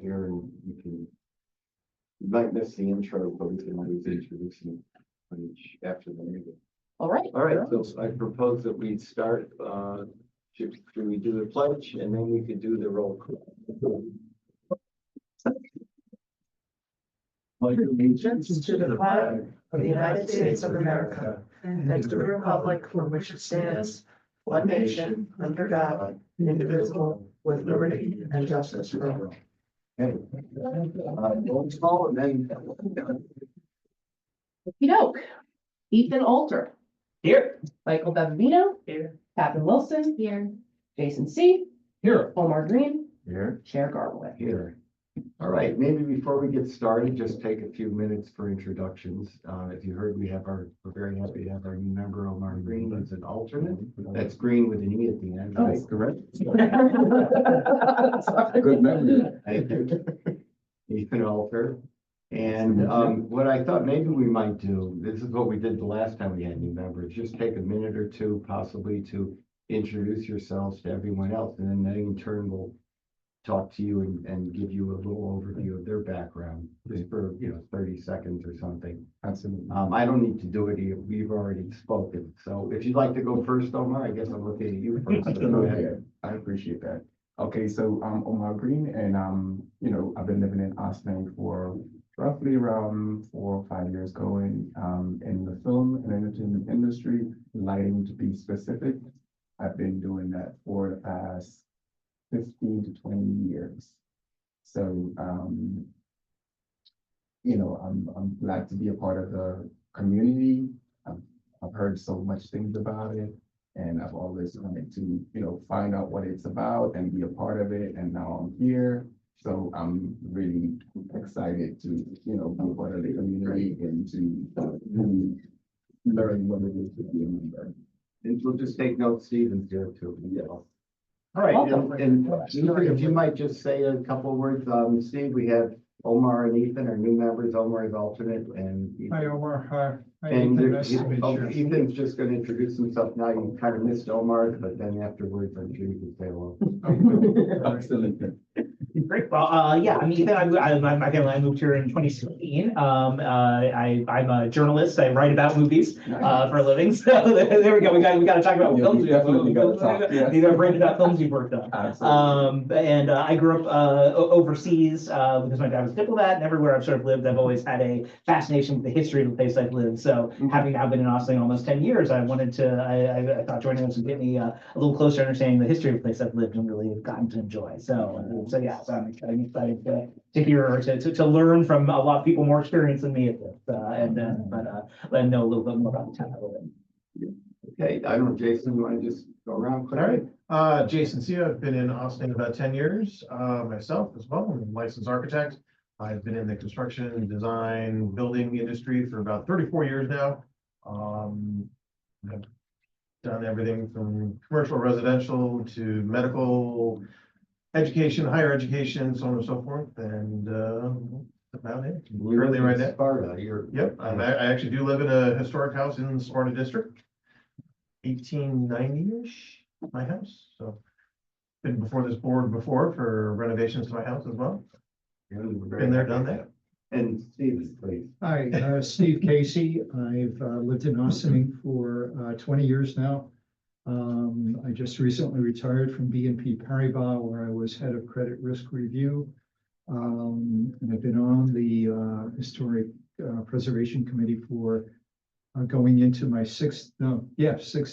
here, and you might miss the intro, but we can always introduce them on each after the meeting. All right. All right, so I propose that we start, should we do the pledge and then we could do the roll call? Allegiance to the flag of the United States of America and to the republic for which it stands, one nation, under God, indivisible, with liberty and justice for all. Okay. Roll call and then. Okey-doke. Ethan Alter. Here. Michael Bavino. Here. Catherine Wilson. Here. Jason C. Here. Omar Green. Here. Chair Garwood. Here. All right, maybe before we get started, just take a few minutes for introductions. If you heard, we're very happy to have our new member, Omar Green, as an alternate. That's Green with an E at the end, right? Correct. Good memory. Thank you. Ethan Alter. And what I thought maybe we might do, this is what we did the last time we had new members, just take a minute or two possibly to introduce yourselves to everyone else, and then they in turn will talk to you and give you a little overview of their background, just for, 30 seconds or something. Absolutely. I don't need to do it, we've already spoken. So if you'd like to go first, Omar, I guess I'm looking at you first. So go ahead. I appreciate that. Okay, so I'm Omar Green, and I've been living in Austin for roughly around 4 or 5 years going in the film and entertainment industry, lighting to be specific. I've been doing that for the past 15 to 20 years. So, I'm glad to be a part of the community. I've heard so much things about it, and I've always wanted to, find out what it's about and be a part of it. And now I'm here. So I'm really excited to, be a part of the community and to really learn what it is to be a member. And we'll just take notes, Stephen's here too. Yeah. All right, Welcome. and if you might just say a couple of words, Steve, we have Omar and Ethan, our new members. Omar is alternate, and Hi, Omar. Hi. Hi, and Ethan. Nice to meet you. Ethan's just going to introduce himself now. You kind of missed Omar, but then afterwards, I'm sure you can say hello. Absolutely. Great. Well, yeah, I'm Ethan. My family, I moved here in 2016. I'm a journalist. I write about movies for a living. So there we go. We got to talk about Yeah, films. we definitely gotta talk, yeah. These are branded about films you've worked on. Absolutely. And I grew up overseas because my dad was a diplomat, and everywhere I've sort of lived, I've always had a fascination with the history of the place I've lived. So having now been in Austin almost 10 years, I thought joining us would get me a little closer to understanding the history of the place I've lived and really have gotten to enjoy. So yeah, so I'm excited to hear, to learn from a lot of people more experienced than me at this, and let know a little bit more about the town I live in. Okay, I don't know, Jason, you want to just go around quick? All right. Jason C. I've been in Austin about 10 years, myself as well. I'm a licensed architect. I've been in the construction, design, building industry for about 34 years now. I've done everything from commercial, residential to medical, education, higher education, so on and so forth, and that's about it. Currently right now. Sparta, Yep, I actually do live in a historic house in the Sparta district. 1890-ish, my house, so been before this board before for renovations to my house as well. Been there, done that. And Steve, please. Hi, Steve Casey. I've lived in Austin for 20 years now. I just recently retired from BNP Paribas, where I was head of credit risk review. And I've been on the Historic Preservation Committee for going into my sixth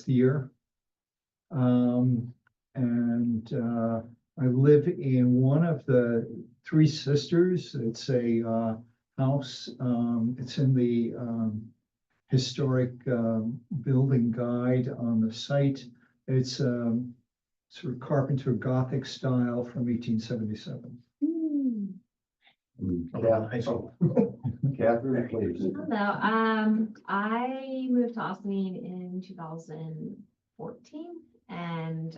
year. I live in one of the Three Sisters. It's a house. It's in the historic building guide on the site. It's sort of Carpenter Gothic style from 1877. Catherine, please. Hello, I moved to Austin in 2014, and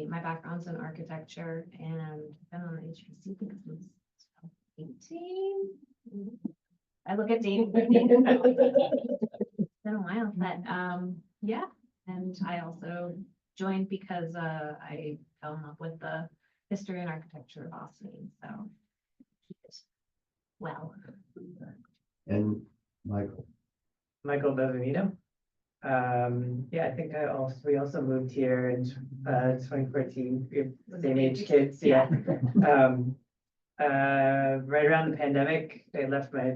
my background's in architecture, and I've been on the HPC since 18. I look at dating. It's been a while, but yeah, and I also joined because I fell in love with the history and architecture of Austin, so well. And Michael, Michael Bevamino. Yeah, I think we also moved here in 2014. We have same age kids, yeah. Right around the pandemic, I left my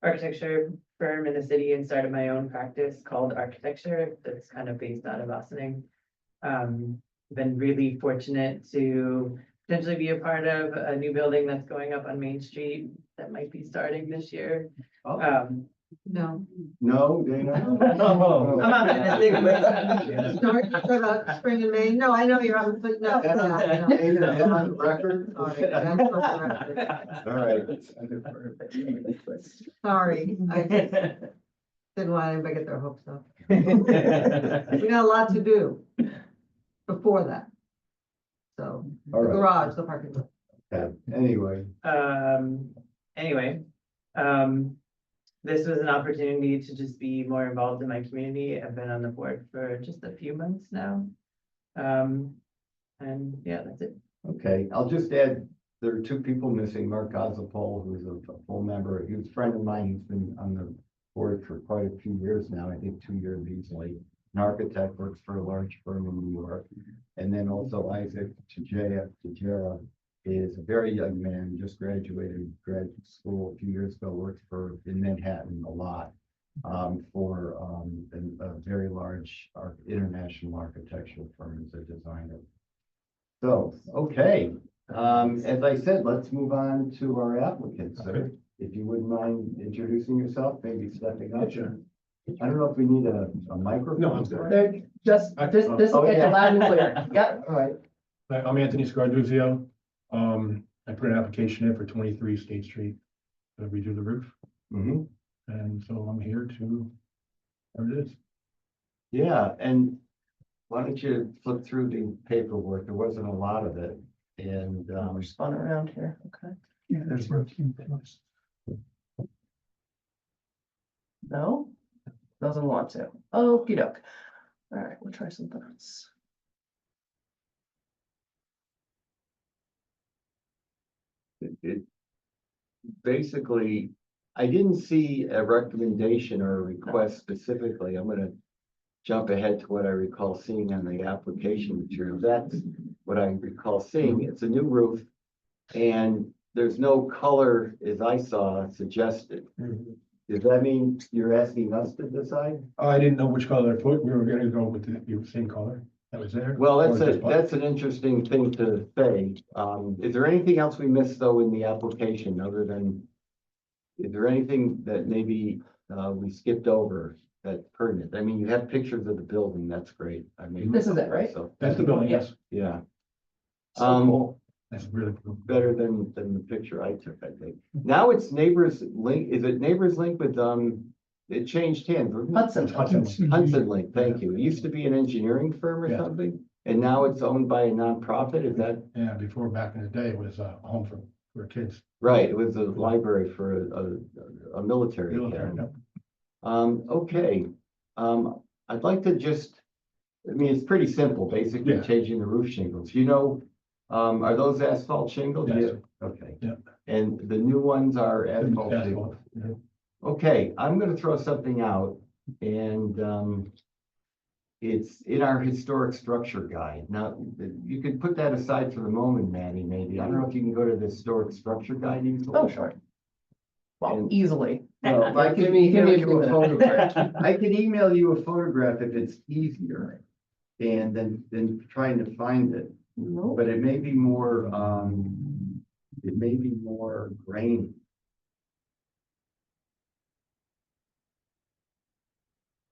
architecture firm in the city and started my own practice called Architecture that's kind of based out of Austining. Been really fortunate to potentially be a part of a new building that's going up on Main Street that might be starting this year. No. no, Dana? Oh. I'm not gonna think Sorry, talk about spring and May. No, I know you're on, but no. That's on- no, no. Dana, that's on record? Sorry, that's on the record. All right. Sorry, I just didn't want anybody to get their hopes up. We got a lot to do before that. So, the All right. garage, the parking lot. Okay, anyway, Anyway, this was an opportunity to just be more involved in my community. I've been on the board for just a few months now. And yeah, that's it. okay, I'll just add, there are two people missing, Mark Gazapol, who's a full member, he was a friend of mine, he's been on the board for quite a few years now, I think 2 years easily. An architect, works for a large firm in New York. And then also Isaac Tejera is a very young man, just graduated graduate school a few years ago, worked in Manhattan a lot. For a very large international architectural firm as a designer. So, okay, as I said, let's move on to our applicants, sir. If you wouldn't mind introducing yourself, maybe stepping up. Sure. I don't know if we need a microphone. No, I'm sorry. They're just, this will Oh, get you yeah. loud and clear. Yep. All right. Hi, I'm Anthony Scarduzio. I put an application in for 23 State Street to redo the roof, Mhm. and so I'm here to, there it is. Yeah, and why don't you flip through the paperwork? There wasn't a lot of it. And, We're spun around here, okay. Yeah, there's working close. No, doesn't want to. Okey doke. All right, we'll try something else. it basically, I didn't see a recommendation or a request specifically. I'm gonna jump ahead to what I recall seeing on the application material. That's what I recall seeing. It's a new roof and there's no color, as I saw, suggested. Does that mean you're asking us to decide? I didn't know which color to put. We were gonna go with the same color that was there. Well, Or just black. that's an interesting thing to say. Is there anything else we missed though in the application other than? Is there anything that maybe we skipped over that's pertinent? I mean, you have pictures of the building, that's great. I mean. This is it, right? So, That's the building, yes. yeah, So cool. That's really cool. better than the picture I took, I think. Now it's Neighbors Link, is it Neighbors Link with, it changed hands, wasn't it? Hudson. Hudson Link, thank you. It used to be an engineering firm or Yeah. something, and now it's owned by a nonprofit, is that? Yeah, before, back in the day, it was a home for kids. Right, it was a library for a military Military, academy. yeah. Okay, I'd like to just, I mean, it's pretty simple, basically Yeah. changing the roof shingles, you know, are those asphalt shingles? Yes. Yeah. Okay. Yeah. And the new ones are asphalt shingles. Asphalt, yeah. Okay, I'm gonna throw something out and it's in our historic structure guide. Now, you could put that aside for the moment, Maddie, maybe. I don't know if you can go to the historic structure guide. Oh, sure. Well, And- easily. Well, I can Give me email a you a few photograph. minutes. I can email you a photograph if it's easier. And then trying to find it, Nope. but it may be more, grainy.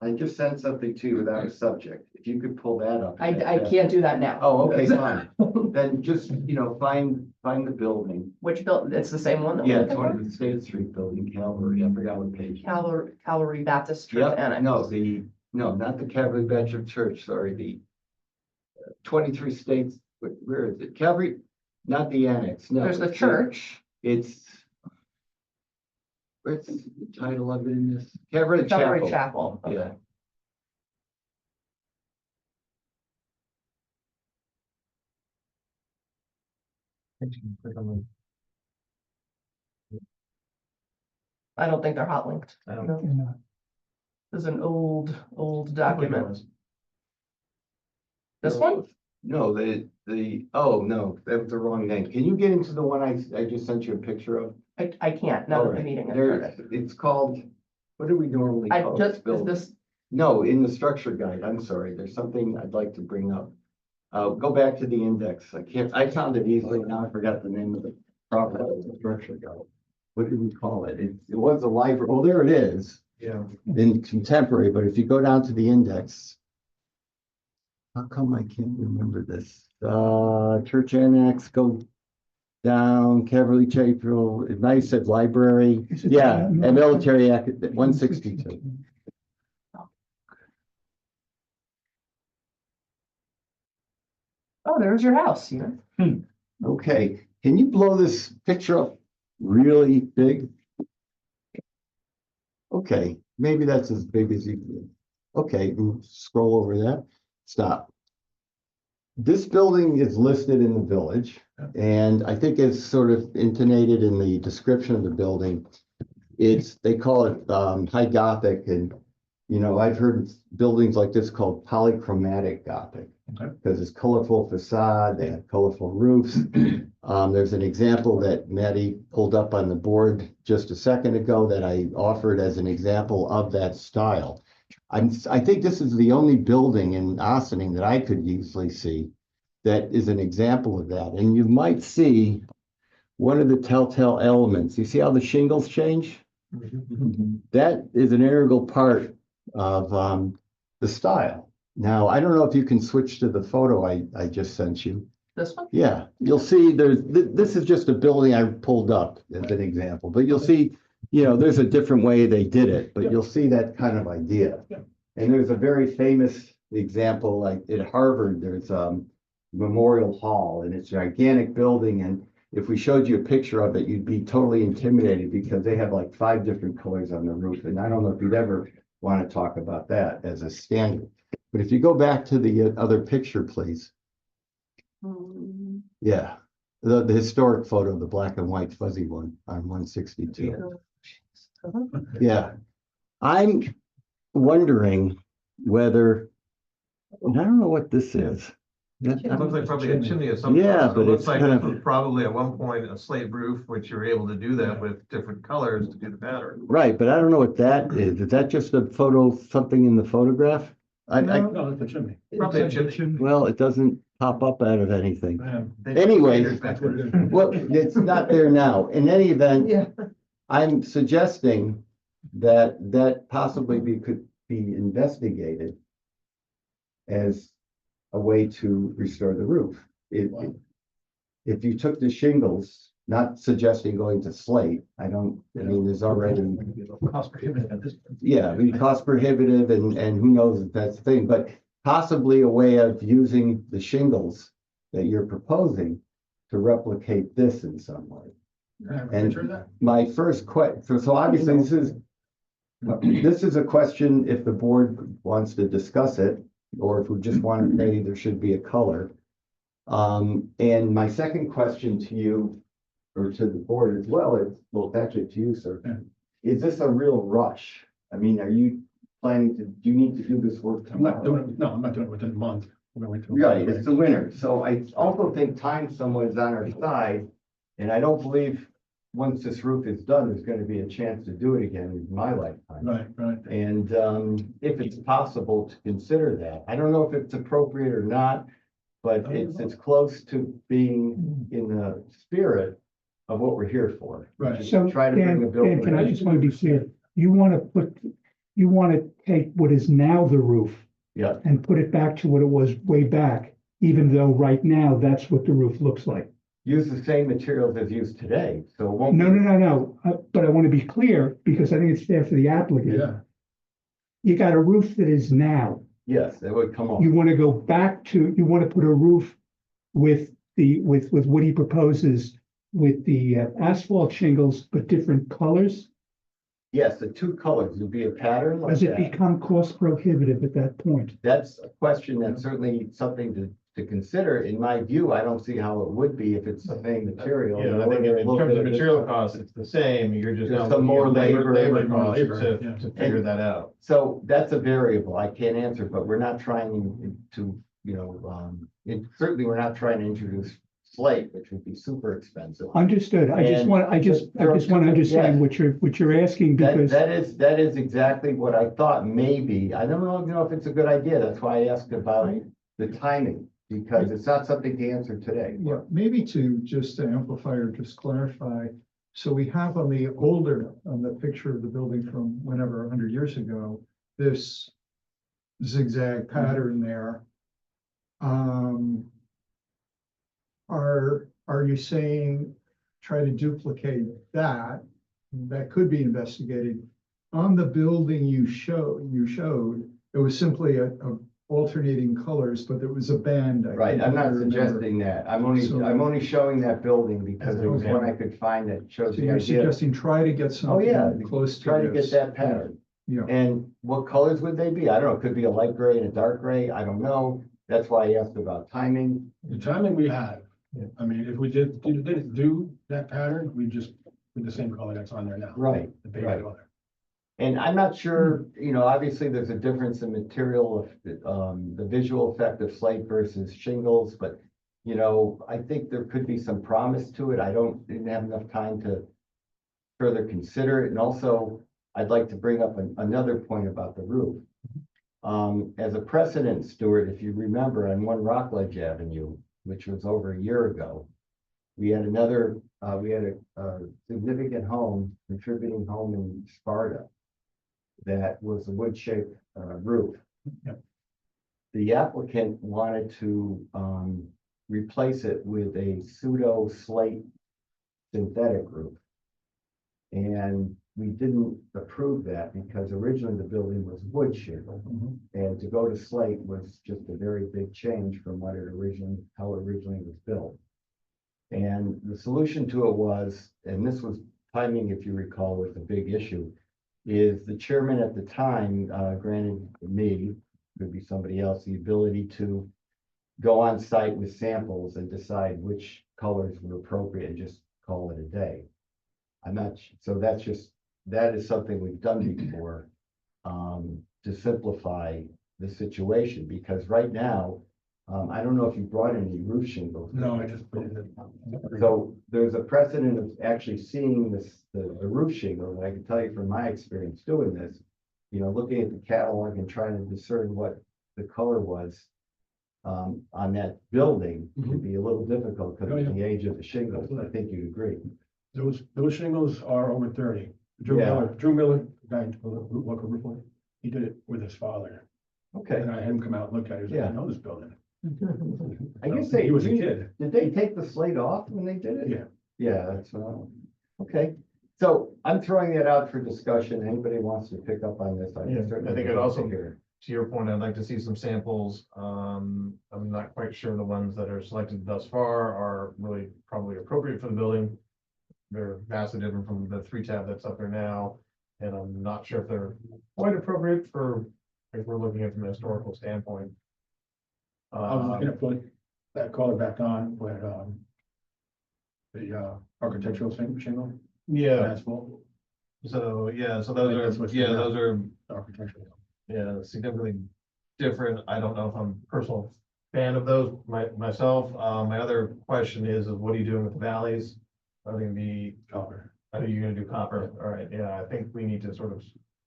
I just sent something to you without a subject. If you could pull that up. I can't do that now. Oh, okay, fine. Then just, find the building. Which built, it's the same one that we're Yeah, looking it's for? one of the State Street building, Calvary. I forgot what page. Calvary Baptist Church Yep, Annex. no, not the Calvary Baptist Church, sorry, the 23 states, where is it? Calvary, not the annex, no. There's the it's church, Where's the title of it in this? Calvary Calvary Chapel. Chapel. Okay. Yeah. I don't think they're hot linked. I don't- No. You know, This is an old document. This one? No, oh, no, that was the wrong name. Can you get into the one I just sent you a picture of? I can't, now that the Alright, meeting has there, started. it's called, what do we normally I call just, this is building? this, No, in the structure guide, I'm sorry, there's something I'd like to bring up. Go back to the index. I found it easily, now I forgot the name of the property, the structure guide. What did we call it? It was a library, well, there it is, Yeah. in contemporary, but if you go down to the index. How come I can't remember this? Church Annex, go down, Caverly Chapel, it might have said library, Is it yeah, down? and military act, 162. oh, there's your house, you know? Okay, can you blow this picture up really big? Okay, maybe that's as big as you can. Okay, scroll over that, stop. This building is listed in the village, and I think it's sort of intonated in the description of the building. They call it high Gothic, and you know, I've heard buildings like this called polychromatic Gothic. Okay. Because it's colorful facade, they have colorful roofs. There's an example that Maddie pulled up on the board just a second ago that I offered as an example of that style. I think this is the only building in Ossining that I could easily see that is an example of that. And you might see one of the telltale elements. You see how the shingles change? That is an integral part of the style. Now, I don't know if you can switch to the photo I just sent you. This one? Yeah, you'll see this is just a building I pulled up as an example, but you'll see, you know, there's a different way they did it, but you'll see that kind of idea. Yeah. And there's a very famous example, like at Harvard, there's Memorial Hall, and it's a gigantic building, and if we showed you a picture of it, you'd be totally intimidated because they have like 5 different colors on the roof, and I don't know if you'd ever want to talk about that as a standard. But if you go back to the other picture, please. Yeah, the historic photo, the black and white fuzzy one on 162. Yeah, I'm wondering whether, and I don't know what this is. It looks like probably a chimney of some. Yeah, sort. So but it looks it's like kind it of- was probably at one point a slate roof, which you're able to do that with different colors to do the pattern. Right, but I don't know what that is. Is that just a photo, something in the photograph? I, No, that's a chimney. Probably a chimney. well, it doesn't pop up out of anything. They- Anyway. That's what it is. Well, it's not there now. In any event, Yeah. I'm suggesting that possibly could be investigated as a way to restore the roof. If you took the shingles, not suggesting going to slate, I mean, there's already, Cost prohibitive at this point. yeah, I mean, cost prohibitive and who knows if that's the thing, but possibly a way of using the shingles that you're proposing to replicate this in some way. And my first so obviously this is a question if the board wants to discuss it, or if we just want to say there should be a color. And my second question to you, or to the board as well, is, well, actually to you, sir. Yeah. Is this a real rush? I mean, are you planning to, do you need to do this work I'm not tomorrow? doing it, no, I'm not doing it within a month. We're gonna wait till- Right, it's the winter, so I also think time somewhat is on our side, and I don't believe once this roof is done, there's gonna be a chance to do it again in my lifetime. Right. And if it's possible to consider that, I don't know if it's appropriate or not, but it's close to being in the spirit of what we're here for. which Right. is So, try to bring Dan, the building. can I just want to be clear? You want to take what is now the roof Yeah, and put it back to what it was way back, even though right now that's what the roof looks like. use the same materials as used today, so it won't. No. But I want to be clear because I think it's fair for the applicant. Yeah, You got a roof that is now. Yes, that would come off. You want to go back to, you want to put a roof with what he proposes with the asphalt shingles, but different colors? Yes, the 2 colors, would be a pattern like Does it that. become cost prohibitive at that point? That's a question that's certainly something to consider. In my view, I don't see how it would be if it's the same material. Yeah, I or think they're a in little terms bit of of material different. costs, it's the same, you're just. There's now some looking at more labor Labor and costs labor, to, yeah. to figure that out. So that's a variable I can't answer, but we're not trying to, certainly we're not trying to introduce slate, which would be super expensive. Understood. I just And want, I just want to understand what you're asking because. That is exactly what I thought, maybe. I don't know if it's a good idea. That's why I asked about the timing, because it's not something to answer today. Yeah, maybe just to amplify or just clarify. So we have on the picture of the building from whenever, 100 years ago, this zigzag pattern there. Are you saying try to duplicate that? That could be investigated. On the building you showed, it was simply a alternating colors, but there was a band. I Right, think, I'm if I not remember. suggesting that. I'm So- only showing that building because there was one I could find that shows So the you're idea. suggesting try to get Oh, yeah, something close to try to get this. that pattern. Yeah. And what colors would they be? I don't know. It could be a light gray and a dark gray. I don't know. That's why I asked about timing. The timing we have, I mean, if we didn't do that pattern, we just, with the same color that's on there now. Right, The beige right. color. And I'm not sure, obviously there's a difference in material of, the visual effect of slate versus shingles, but, I think there could be some promise to it. Didn't have enough time to further consider it. And also, I'd like to bring up another point about the roof. As a precedent, Stuart, if you remember on One Rockledge Avenue, which was over a year ago, we had a significant contributing home in Sparta that was a wood-shaped roof. Yep. The applicant wanted to replace it with a pseudo slate synthetic roof. And we didn't approve that because originally the building was wood shingle. And to go to slate was just a very big change from how it originally was built. And the solution to it was, and this was timing, if you recall, was a big issue, is the chairman at the time granted me, could be somebody else, the ability to go on site with samples and decide which colors were appropriate and just call it a day. That is something we've done before to simplify the situation, because right now, I don't know if you brought any roof shingles. No, I just put it in. So there's a precedent of actually seeing the roof shingle, and I can tell you from my experience doing this, looking at the catalog and trying to discern what the color was on that building could be a little difficult because Oh, yeah. of the age of the shingles. I think you'd agree. Those shingles are over 30. Yeah. Drew Miller, guy, local roofer, he did it with his father. Okay. And I had him come out and look at it. He was like, Yeah. I know this building. I guess He was a kid. Did they take the slate off when they did it? Yeah. Yeah, that's, okay. So I'm throwing that out for discussion. Anybody wants to pick up on this? Yeah, certainly I think it would also- like to hear. To your point, I'd like to see some samples. I'm not quite sure the ones that are selected thus far are really probably appropriate for the building. They're vastly different from the 3-tab that's up there now, and I'm not sure if they're quite appropriate for, if we're looking at it from a historical standpoint. I was looking at putting that color back on with the architectural shingle. Yeah, Asphalt so, so I think that's what's going on. those are, architectural. significantly different. I don't know if I'm a personal fan of those myself. My other question is what are you doing with the valleys? Are they gonna be, Copper. are you gonna do copper? All right, yeah, I think we need to sort of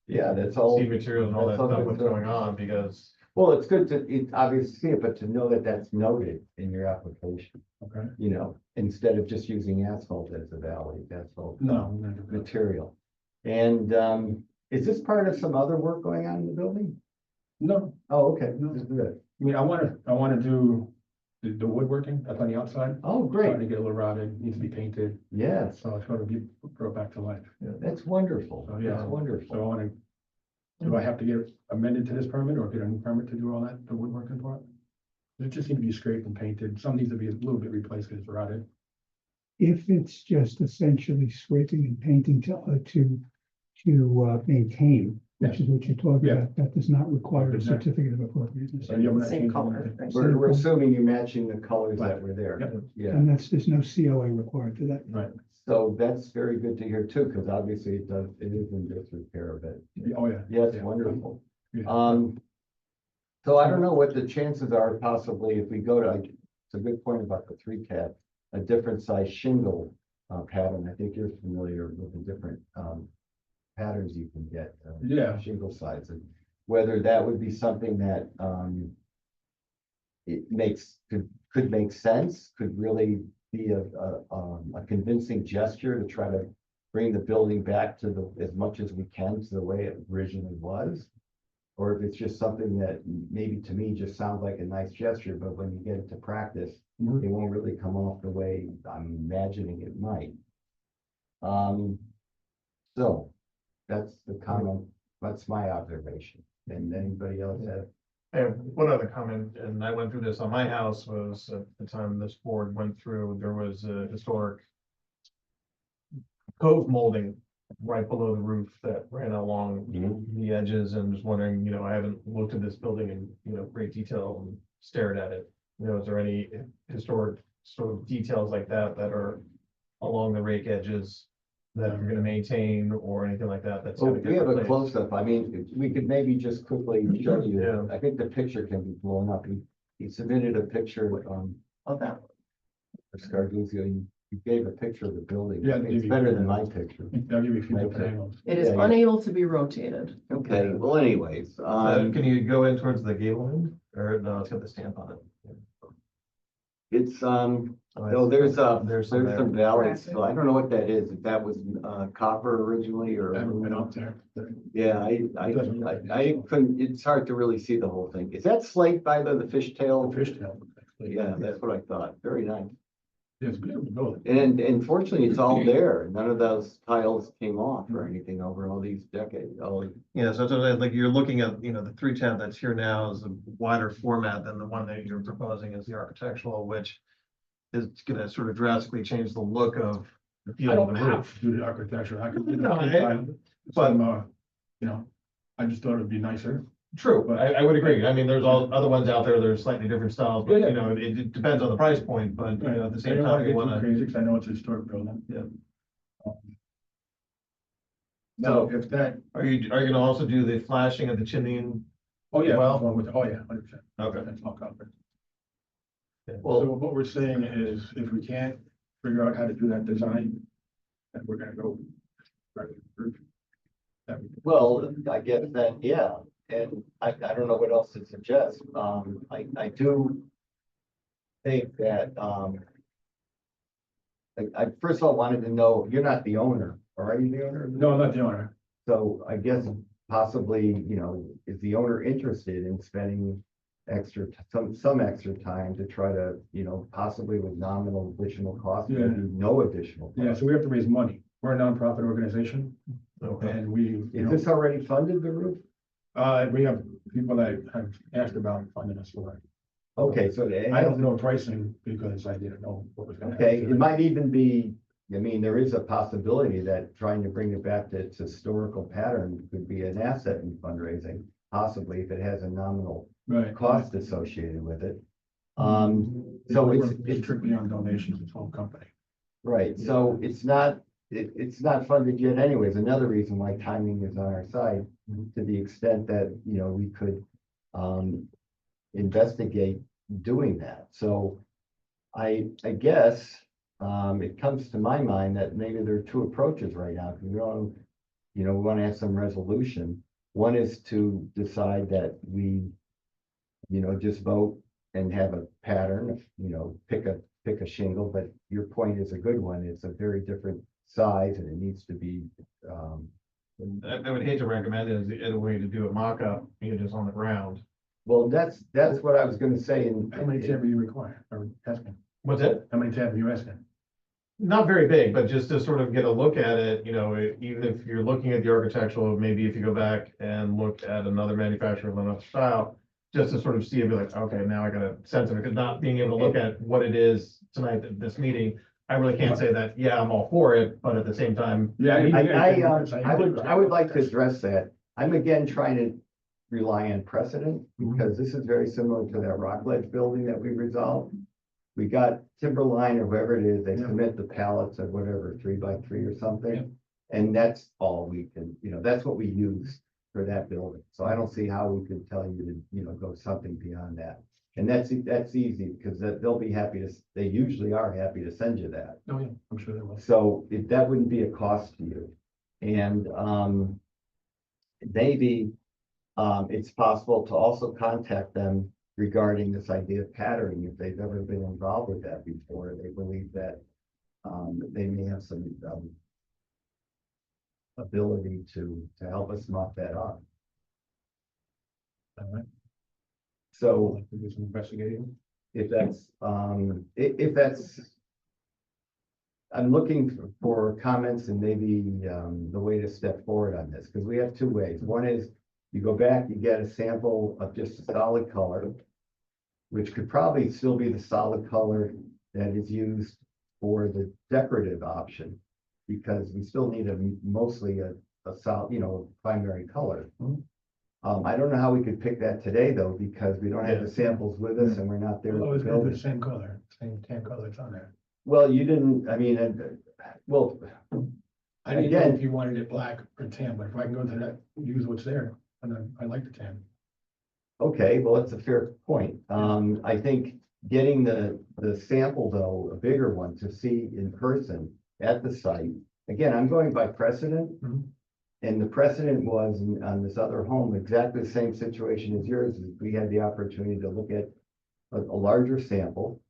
Yeah, that's all. see materials and all that that's stuff, all what's good. going on, because, Well, it's good to obviously see it, but to know that that's noted in your application, Okay. instead of just using asphalt as a valley, asphalt. No. Material. And is this part of some other work going on in the building? No, Oh, okay, this is good. I mean, I wanna do the woodworking that's on the outside. Oh, Starting to great. get a little rotted, needs to be painted, Yes, so it's gonna be brought back to life. that's wonderful. Oh, yeah. That's wonderful. So I wanna, do I have to get amended to this permit or get a new permit to do all that, the woodworking part? It just needs to be scraped and painted, some needs to be a little bit replaced because it's rotted. If it's just essentially scraping and painting to maintain, which is what you're talking Yeah. about. That does not require a Exactly. certificate of appropriateness. So, yeah, we're not Same changing color. anything. right? We're assuming you're matching the colors that were there. Yep. Yeah. And there's no COA required to that. Right, So that's very good to hear too, because obviously it is in disrepair of it. oh, yeah. Yes, Yeah. wonderful. Yeah. So I don't know what the chances are possibly if we go to, it's a good point about the 3-tab, a different size shingle pattern. I think you're familiar with the different patterns you can get. Yeah. Shingle size, and whether that would be something that it could make sense, could really be a convincing gesture to try to bring the building back to as much as we can to the way it originally was. Or if it's just something that maybe to me just sounds like a nice gesture, but when you get into practice, Mhm. it won't really come off the way I'm imagining it might. So that's the comment, that's my observation. And anybody else have? I have one other comment, and I went through this on my house, was at the time this board went through, there was a historic cove molding right below the roof that ran along the edges, and just wondering, I haven't looked at this building in, great detail and stared at it. Is there any historic sort of details like that that are along the rake edges that you're gonna maintain or anything like that? That's Well, gonna we get have a replaced? close-up. I mean, we could maybe just quickly show you. Yeah. I think the picture can be blown up. He submitted a picture, Oh, that. for Scarduzio. You gave a picture of the building. Yeah, It's better than my picture. I'll give you a few Makes different it- angles. It is Yeah, yeah. unable to be rotated. Okay, well anyways, Can you go in towards the gable end, or no, it's got the stamp on it? it's, no, There's there's some some valleys. So I don't know what that is. If that was, copper originally or. I haven't been up there. Yeah, I couldn't, it's hard to really see the whole thing. Is that slate by the fishtail? Fishtail. Yeah, that's what I thought. Very nice. Yeah, it's beautiful building. And fortunately, it's all there. None of those tiles came off or anything over all these decades. Yeah, so it's like you're looking at, the 3-tab that's here now is a wider format than the one that you're proposing as the architectural, which is gonna sort of drastically change the look of the I feel of don't the have roof. to do the architecture. I could do No, the but- I just thought it'd be nicer. True, I would agree. I mean, there's all other ones out there, there's slightly different styles, but Yeah, you yeah. know, it depends on the price point, but you know, at the I same don't time, wanna you get too wanna. crazy, because I know it's a historic building. Yeah. Now, if that, Are you gonna also do the flashing of the chimney and? oh, yeah, Well- well, with, oh, yeah, 100%. Okay. That's all covered. Well, So what we're saying is, if we can't figure out how to do that design, then we're gonna go. Right. That we- well, I guess that, yeah, and I don't know what else to suggest. I do think that, I first of all wanted to know, you're not the owner, or are you the owner? No, I'm not the owner. So I guess possibly, is the owner interested in spending some extra time to try to, possibly with nominal additional cost, Yeah. maybe no additional Yeah, cost? so we have to raise money. We're a nonprofit organization, Okay. and we, Is this already funded, the roof? we have people that have asked about funding us for it. Okay, so I don't know pricing because I didn't know what was gonna happen. okay, it might even be, I mean, there is a possibility that trying to bring it back to its historical pattern could be an asset in fundraising, possibly if it has a nominal Right. cost associated with it. So So we're it's strictly on donations, it's all company. right, so it's not funded yet anyways. Another reason why timing is on our side, to the extent that, we could investigate doing that. So I guess it comes to my mind that maybe there are two approaches right now, because we want to have some resolution. One is to decide that we, just vote and have a pattern, pick a shingle, but your point is a good one. It's a very different size and it needs to be, I would hate to recommend it as the other way to do a mock-up, just on the ground. well, that's what I was gonna say. And How many tab are you requiring or asking? What's it? How many tab are you asking? Not very big, but just to sort of get a look at it, even if you're looking at the architectural, maybe if you go back and look at another manufacturer of another style, just to sort of see, and be like, okay, now I got a sense of it, because not being able to look at what it is tonight at this meeting, I really can't say that, yeah, I'm all for it, but at the same time. Yeah. I would like to address that. I'm again trying to rely on precedent, Mhm. because this is very similar to that Rockledge building that we resolved. We got Timberline or whoever it is, they Yeah. submit the pallets or whatever, 3x3 or Yeah. something. And that's all we can, that's what we use for that building. So I don't see how we could tell you to, go something beyond that. And that's easy, because they'll be happy they usually are happy to send you that. Oh, yeah, I'm sure they will. So that wouldn't be a cost to you. And, maybe, it's possible to also contact them regarding this idea of patterning, if they've ever been involved with that before. They believe that, they may have some, ability to help us mop that up. All right. So We'll have to do some investigating. if that's, I'm looking for comments and maybe, the way to step forward on this, because we have two ways. One is you go back, you get a sample of just a solid color, which could probably still be the solid color that is used for the decorative option, because we still need mostly a solid, primary color. I don't know how we could pick that today, though, because we don't have the samples with us and we're not there. We'll at always the go with building. the same color, same tan color that's on there. Well, you didn't, well, I didn't know Again- if you wanted it black or tan, but if I can go to that, use what's there, and then I like the tan. okay, well, that's a fair point. I think getting the sample, though, a bigger one, to see in person at the site. Again, I'm going by precedent. Mhm. And the precedent was on this other home, exactly the same situation as yours, is we had the opportunity to look at a larger sample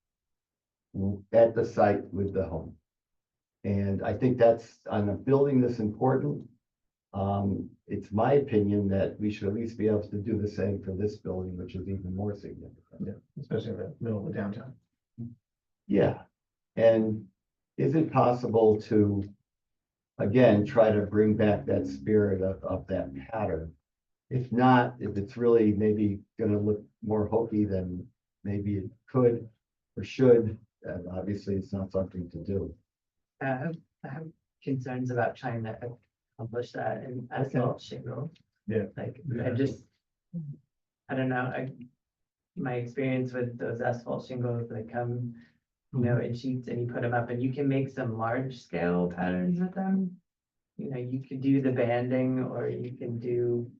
at the site with the home. And I think that's, on a building this important, it's my opinion that we should at least be able to do the same for this building, which is even more significant. Especially in the middle of the downtown. Yeah, and is it possible to, again, try to bring back that spirit of that pattern? If not, if it's really maybe gonna look more hokey than maybe it could or should, obviously it's not something to do. I have concerns about trying to accomplish that in asphalt shingle. Yeah. Like, Yeah. I don't know, my experience with those asphalt shingles that come, in sheets, and you put them up, and you can make some large scale patterns with them. You could do the banding, or you can do,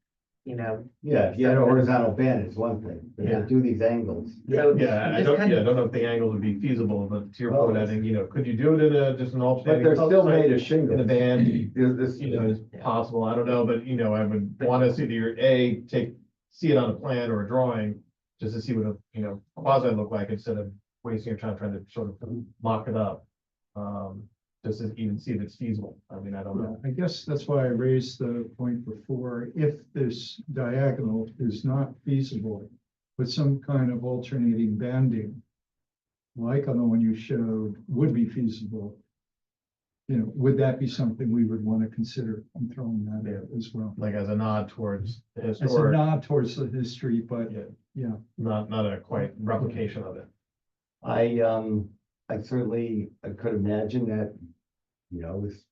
Yeah, if you had a horizontal band, it's one thing, but to do these angles. so. Yeah, I just don't, kind of- I don't know if the angle would be feasible, but to your Well, point, I think, could you do it in just an But alternating? they're still color made of in shingle. the band, This, is possible, I don't know, but, I would want to see see it on a plan or a drawing, just to see what a, quasi look like, instead of wasting your time trying to sort of mock it up. Just to even see if it's feasible, I mean, I don't know. I guess that's why I raised the point before, if this diagonal is not feasible with some kind of alternating banding, like on the one you showed, would be feasible. Would that be something we would want to consider in throwing that in as well? Like as a nod towards the As a historic, nod towards the history, but Yeah. yeah. not a quite replication of it. I certainly could imagine that, is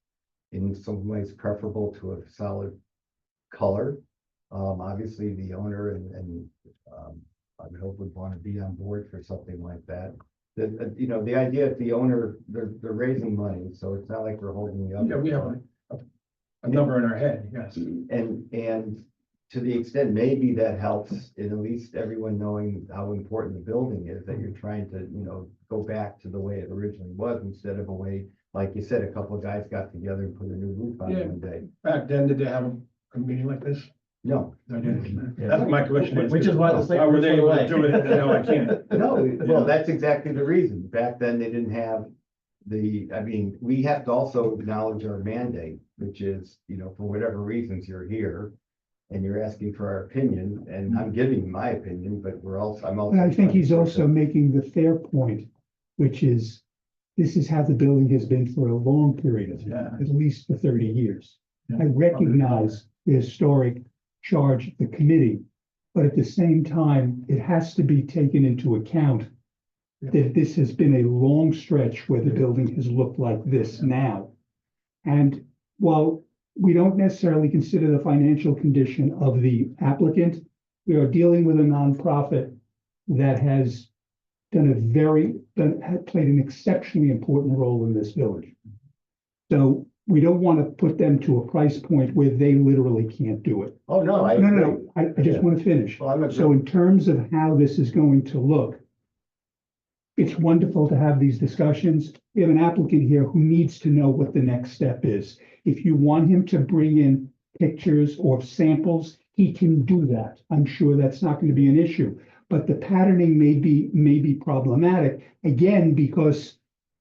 in some ways preferable to a solid color. Obviously, the owner and I would hope would want to be on board for something like that. The idea that the owner, they're raising money, so it's not like we're holding the other. Yeah, we have a number in our head, yes. And to the extent maybe that helps in at least everyone knowing how important the building is, that you're trying to, go back to the way it originally was, instead of a way, like you said, a couple of guys got together and put a new roof on Yeah. one day. Back then, did they have a meeting like this? No, I didn't. That's my question. Which is why the state Why were they able went to away. do it, and now I can't? no, well, that's exactly the reason. Back then, they didn't have we have to also acknowledge our mandate, which is, for whatever reasons you're here and you're asking for our opinion, and I'm giving you my opinion, but I'm also. And I think he's trying to- also making the fair point, which is, this is how the building has been for a long period of time, at least for 30 years. I recognize the historic charge of the committee, but at the same time, it has to be taken into account that this has been a long stretch where the building has looked like this now. And while we don't necessarily consider the financial condition of the applicant. We are dealing with a nonprofit that has played an exceptionally important role in this village. So we don't want to put them to a price point where they literally can't do it. Oh, no, No, I just want to finish. Well, I'm So in terms of how this is going to look, it's wonderful to have these discussions. We have an applicant here who needs to know what the next step is. If you want him to bring in pictures or samples, he can do that. I'm sure that's not going to be an issue. But the patterning may be problematic, again, because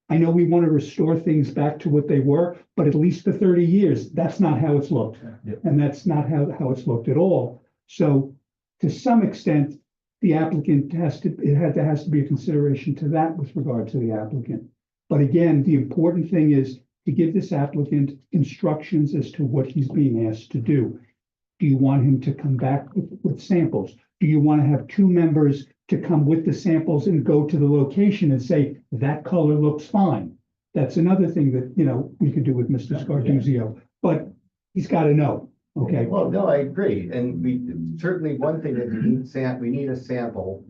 I know we want to restore things back to what they were, but at least for 30 years, that's not how it's looked. Yeah. And that's not how it's looked at all. So to some extent, the applicant has to be a consideration to that with regard to the applicant. But again, the important thing is to give this applicant instructions as to what he's being asked to do. Do you want him to come back with samples? Do you want to have two members to come with the samples and go to the location and say, that color looks fine? That's another thing that, we could do with Mr. Scarduzio, but he's got to know, okay? Well, no, I agree. And we, certainly one thing that we need a sample,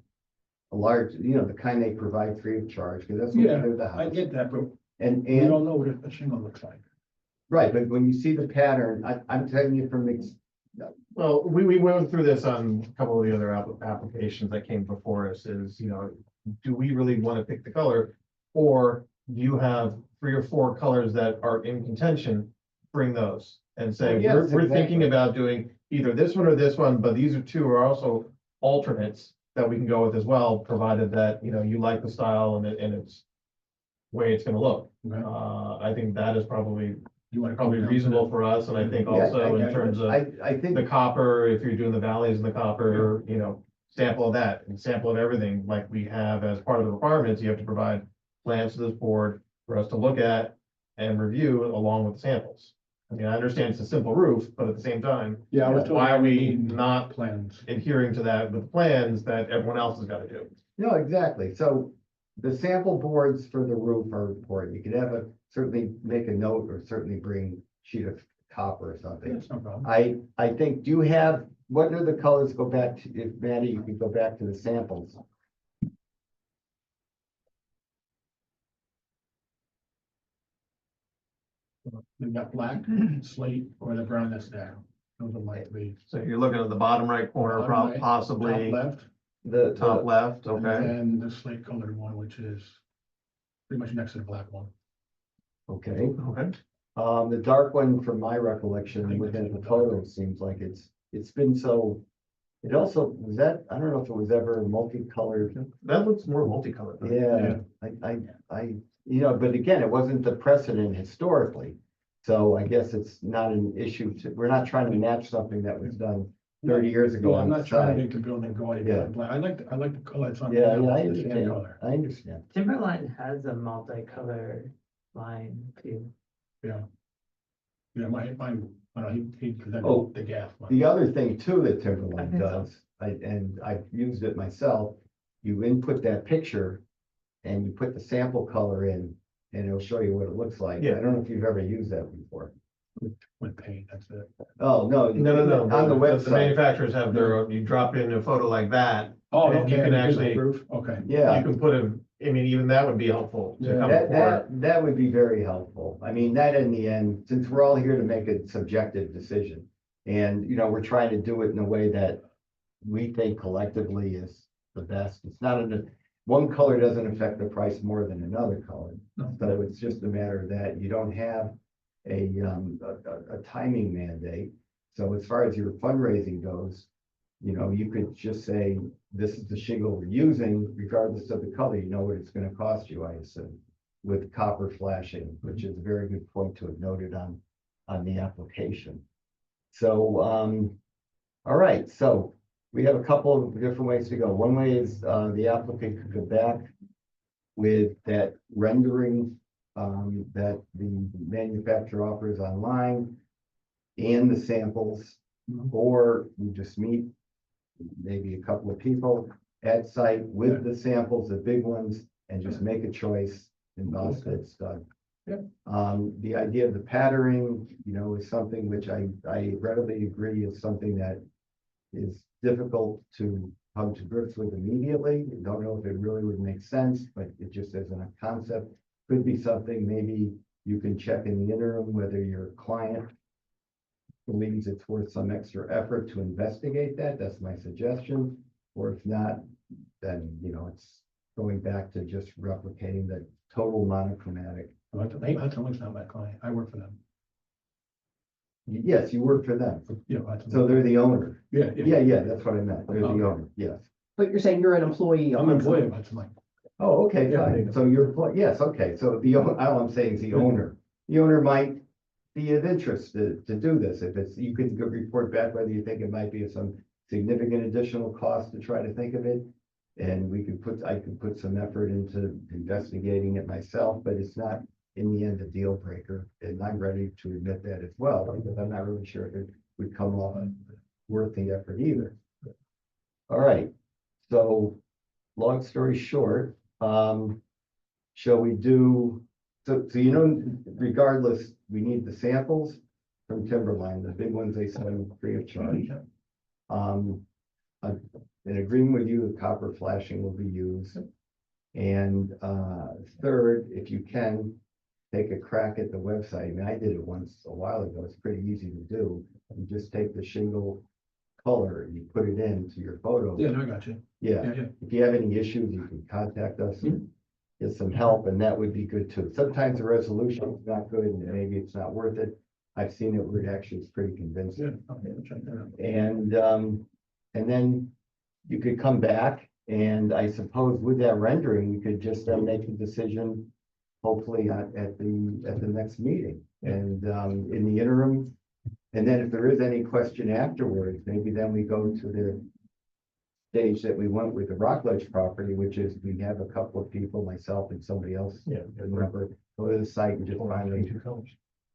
a large, the kind they provide free of charge, because that's what we Yeah, do at the I house. get that, but And, we don't know what a shingle looks like. right, but when you see the pattern, I'm telling you from Well, we went through this on a couple of the other applications that came before us is, do we really want to pick the color? Or do you have 3 or 4 colors that are in contention, bring those and say, Well, yes, we're thinking exactly. about doing either this one or this one, but these are 2 are also alternates that we can go with as well, provided that, you like the style and it's way it's gonna look. Okay. I think that is probably You want to probably reasonable for us, and I think also in terms of I think, the copper, if you're doing the valleys and the copper, sample of that and sample of everything like we have as part of the requirements, you have to provide plans to this board for us to look at and review along with the samples. I mean, I understand it's a simple roof, but at the same time, Yeah, I was told. why are we not Plans. adhering to that with plans that everyone else has got to do? no, exactly. So the sample boards for the roof are important. You could certainly make a note or certainly bring sheet of copper or something. That's no problem. I think, do you have, what are the colors, go back to, if Maddie, you could go back to the samples. We've got black, slate, or the brown that's down. Those are my 3. So you're looking at the bottom right corner, Bottom right, possibly Top left, The top left, and okay? then the slate colored one, which is pretty much next to the black one. Okay, Okay. the dark one, from my I recollection, think within that's the the photo, seems like it's been so. It also, was that, I don't know if it was ever multicolored. That looks more multicolored. Yeah, I, but again, it wasn't the precedent historically. So I guess it's not an issue we're not trying to match something that was done 30 years ago Yeah, on I'm the not trying to side. make the building gaudy, Yeah. black. I like the color. It's on. Yeah, I the sand understand, color. I understand. Timberline has a multicolor line too. Yeah, mine, he presented Oh, the gaff. one. The other thing too that I Timberline think so. does, and I've used it myself, you input that picture and you put the sample color in and it'll show you what it looks like. Yeah. I don't know if you've ever used that before. With paint, that's it. Oh, no. No. On the The website, manufacturers have you drop in a photo like that. Oh, And you okay, can because of actually- roof, okay. yeah. You can put even that would be helpful to Yeah. come That, forward. that would be very helpful. I mean, that in the end, since we're all here to make a subjective decision. And, we're trying to do it in a way that we think collectively is the best. It's not one color doesn't affect the price more than another color. No. So it's just a matter that you don't have a timing mandate. So as far as your fundraising goes, you could just say, this is the shingle we're using, regardless of the color, you know what it's gonna cost you, I assume, with copper flashing, which is a very good point to have noted on the application. So, all right, so we have a couple of different ways to go. One way is, the applicant could go back with that rendering, that the manufacturer offers online and the samples, or we just meet maybe a couple of people at site with the samples, the big ones, and just make a choice and thus it's done. The idea of the patterning, is something which I readily agree is something that is difficult to come to grips with immediately. Don't know if it really would make sense, but it just as a concept, could be something maybe you can check in the interim whether your client believes it's worth some extra effort to investigate that. That's my suggestion. Or if not, then, it's going back to just replicating the total monochromatic. Hudson not my client. I work for them. Yes, you work for them. Hudson. So they're the owner. Yeah. Yeah, that's what I meant. They're the Okay. owner, yes. But you're saying you're an employee. of I'm an Hudson. employee of Hudson Light. Oh, okay, Yeah, fine. So you're, yes, okay. So all I'm saying is the owner. The owner might be of interest to do this. If it's, you can go report back whether you think it might be some significant additional cost to try to think of it. And I could put some effort into investigating it myself, but it's not in the end a deal breaker. And I'm ready to admit that as well, because I'm not really sure if it would come off worth the effort either. All right, so long story short, shall we do, so regardless, we need the samples from Timberline, the big ones they send free of charge. In agreement with you, the copper flashing will be used. And third, if you can, take a crack at the website. I mean, I did it once a while ago. It's pretty easy to do. You just take the shingle color and you put it into your photo. Yeah, no, I got you. Yeah, Yeah. if you have any issues, you can contact us and get some help, and that would be good too. Sometimes the resolution is not good and maybe it's not worth it. I've seen it where it actually is pretty convincing. Yeah, okay, I'll check that out. And then you could come back, and I suppose with that rendering, you could just make a decision, hopefully at the next meeting. And in the interim, and then if there is any question afterwards, maybe then we go to the stage that we went with the Rockledge property, which is we have a couple of people, myself and somebody else, remember, go to the site and just finally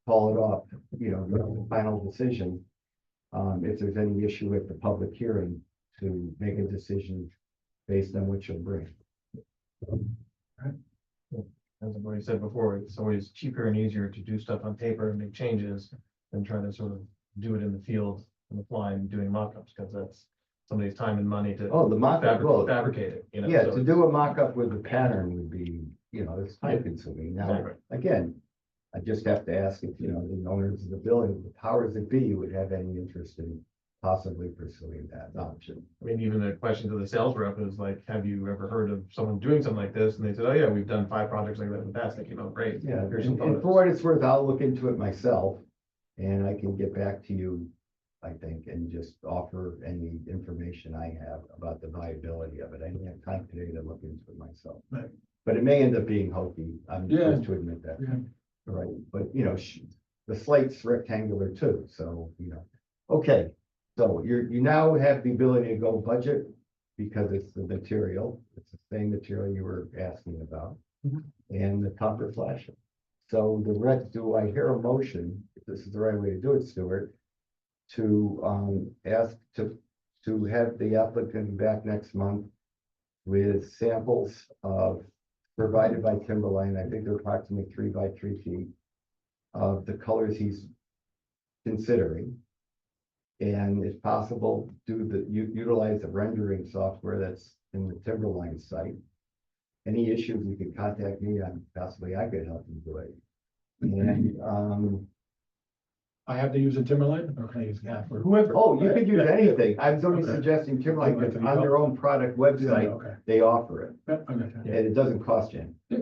call it off, the final decision. If there's any issue with the public hearing, to make a decision based on what you'll bring. As I've already said before, it's always cheaper and easier to do stuff on paper and make changes than try to sort of do it in the field on the fly and doing mock-ups, because that's somebody's time and money to Oh, the mock-up, well, fabricate it, yeah, so to it's- do a mock-up with the pattern would be, it's time consuming. Now, Exactly. again, I just have to ask if, the owners of the building, the powers that be would have any interest in possibly pursuing that option. I mean, even the question to the sales rep is like, have you ever heard of someone doing something like this? And they said, oh yeah, we've done 5 projects like that in the past. They came out great. Yeah, Here's some and photos. for what it's worth, I'll look into it myself, and I can get back to you, I think, and just offer any information I have about the viability of it. I didn't have time today to look into it myself. Right. But it may end up being hokey. I'm Yeah. supposed to admit that. Yeah. Right, but the slate's rectangular too, so, okay. So you now have the ability to go budget because it's the material. It's the same material you were asking about. And the copper flashing. So do I hear a motion, if this is the right way to do it, Stuart, to ask to have the applicant back next month with samples provided by Timberline. I think they're approximately 3 by 3 feet of the colors he's considering. And if possible, utilize the rendering software that's in the Timberline site. Any issues, you can contact me, possibly I could help you do it. And I have to use a Timberline, or can I use Gap or whoever? oh, you could use Yeah. anything. I was only Okay. suggesting Timberline, because on their own product website, Okay. they offer it, Yeah, I got you. and it doesn't cost you. Yeah.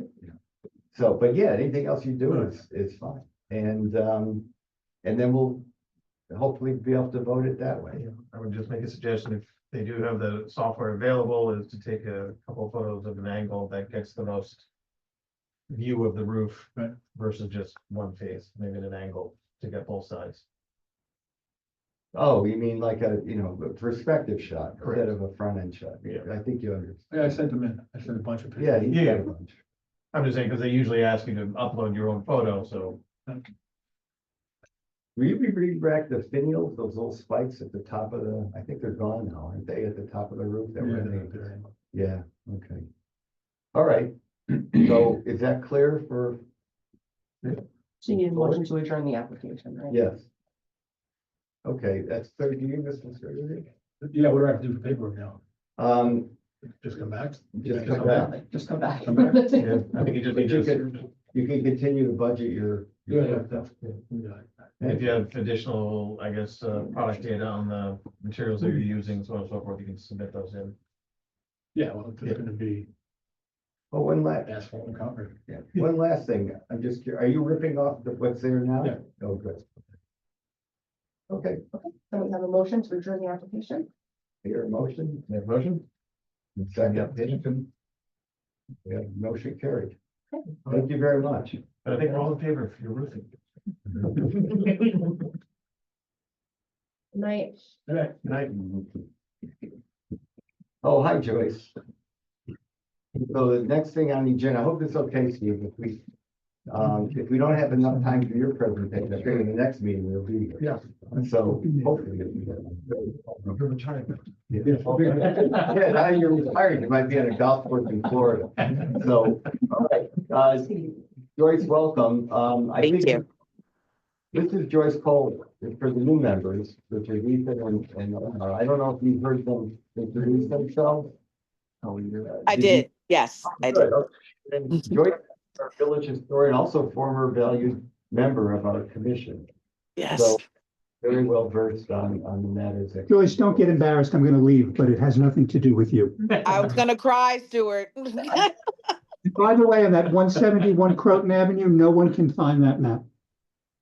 So, but yeah, anything else you do is fine. And then we'll hopefully be able to vote it that way. I would just make a suggestion, if they do have the software available, is to take a couple of photos of an angle that gets the most view of the roof Right. versus just one face, maybe at an angle to get both sides. Oh, you mean like a perspective shot instead Correct. of a front end shot? Yeah. I think you understand. Yeah, I sent them in. I sent a bunch of pictures. Yeah, you Yeah. got a bunch. I'm just saying, because they usually ask you to upload your own photo, so Will you be bringing back the finials, those little spikes at the top of I think they're gone now, aren't they, at the top of the roof? That Yeah, were they're there? there. Yeah, okay. All right, so is that clear for So you need a motion to adjourn the application, right? Yes. Okay, that's 30, you, Mr. Survey? Yeah, what do I have to do for paperwork now? Um, Just come back? just come back. Just come back. Come back. Yeah. I think you just But need you to, you can continue to budget your. Yeah, stuff. if you have additional, I guess, product data on the materials that you're using, so on and so forth, you can submit those in. Yeah, well, it's gonna be Oh, asphalt and concrete. one last thing. I'm just, are you ripping off what's there now? Yeah. Oh, good. Okay, So we have a motion to adjourn the application. your motion, Make a motion? second application. We have motion carried. Thank you very much. But I think we're all in favor of your roofing. Night. Okay. Night. Oh, hi Joyce. So the next thing on the agenda, I hope it's okay, Steve, if we don't have enough time for your presentation, I think in the next meeting we'll be here. Yeah. So hopefully. You're retired. Yeah, now you're retired, you might be on a golf course in Florida. So, all right, Joyce, welcome. Thank you. This is Joyce Cole for the new members, which are Ethan and I don't know if you've heard them introduce themselves. I did. Yes, I did. And Joyce, is our village historian, also former valued member of our commission. Yes. So very well versed on the matters. that- Joyce, don't get embarrassed. I'm going to leave, but it has nothing to do with you. I was gonna cry, Stuart. By the way, on that 171 Croton Avenue, no one can find that map.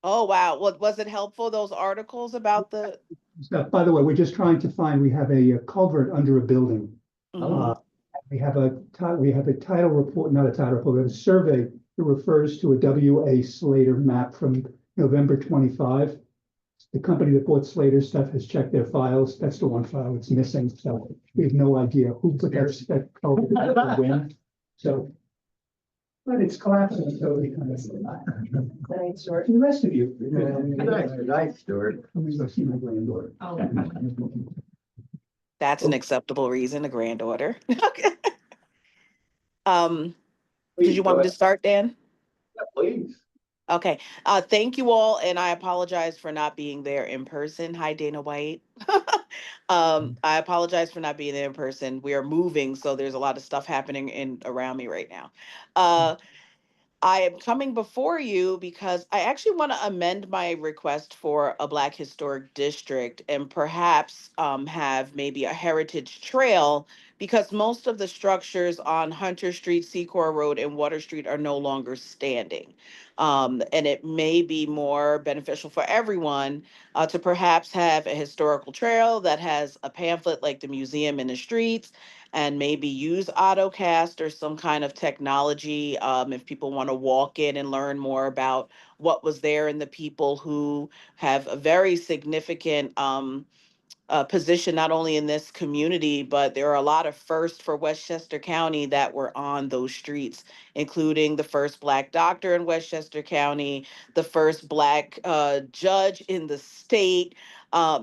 Oh, wow. Was it helpful, those articles about the? So, by the way, we're just trying to find, we have a culvert under a building. Mhm. We have a title report, not a title report, we have a survey that refers to a W.A. Slater map from November 25. The company that bought Slater stuff has checked their files. That's the one file that's missing. So we have no idea who put that culvert there when. So, but it's collapsing, so we kind of. Night, Stuart. The rest of you. Good night, Stuart. I'm gonna go see my granddaughter. Oh. That's an acceptable reason, a granddaughter. Okay. Did you want me to start, Dan? Yeah, please. Okay, thank you all, and I apologize for not being there in person. Hi, Dana White. I apologize for not being there in person. We are moving, so there's a lot of stuff happening around me right now. I am coming before you because I actually want to amend my request for a Black Historic District and perhaps have maybe a heritage trail because most of the structures on Hunter Street, Secor Road, and Water Street are no longer standing. And it may be more beneficial for everyone to perhaps have a historical trail that has a pamphlet like the Museum in the Streets, and maybe use AutoCast or some kind of technology if people want to walk in and learn more about what was there and the people who have a very significant position not only in this community, but there are a lot of firsts for Westchester County that were on those streets, including the first Black doctor in Westchester County, the first Black judge in the state,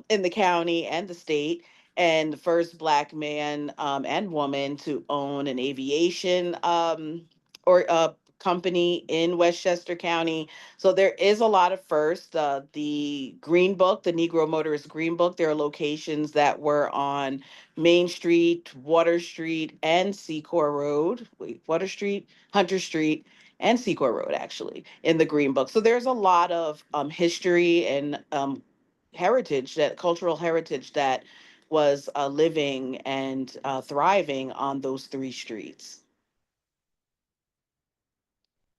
in the county and the state, and the first Black man and woman to own an aviation or company in Westchester County. So there is a lot of firsts. The Green Book, the Negro Motorist Green Book, there are locations that were on Main Street, Water Street, and Secor Road. Wait, Water Street, Hunter Street, and Secor Road, actually, in the Green Book. So there's a lot of history and heritage, that cultural heritage that was living and thriving on those three streets.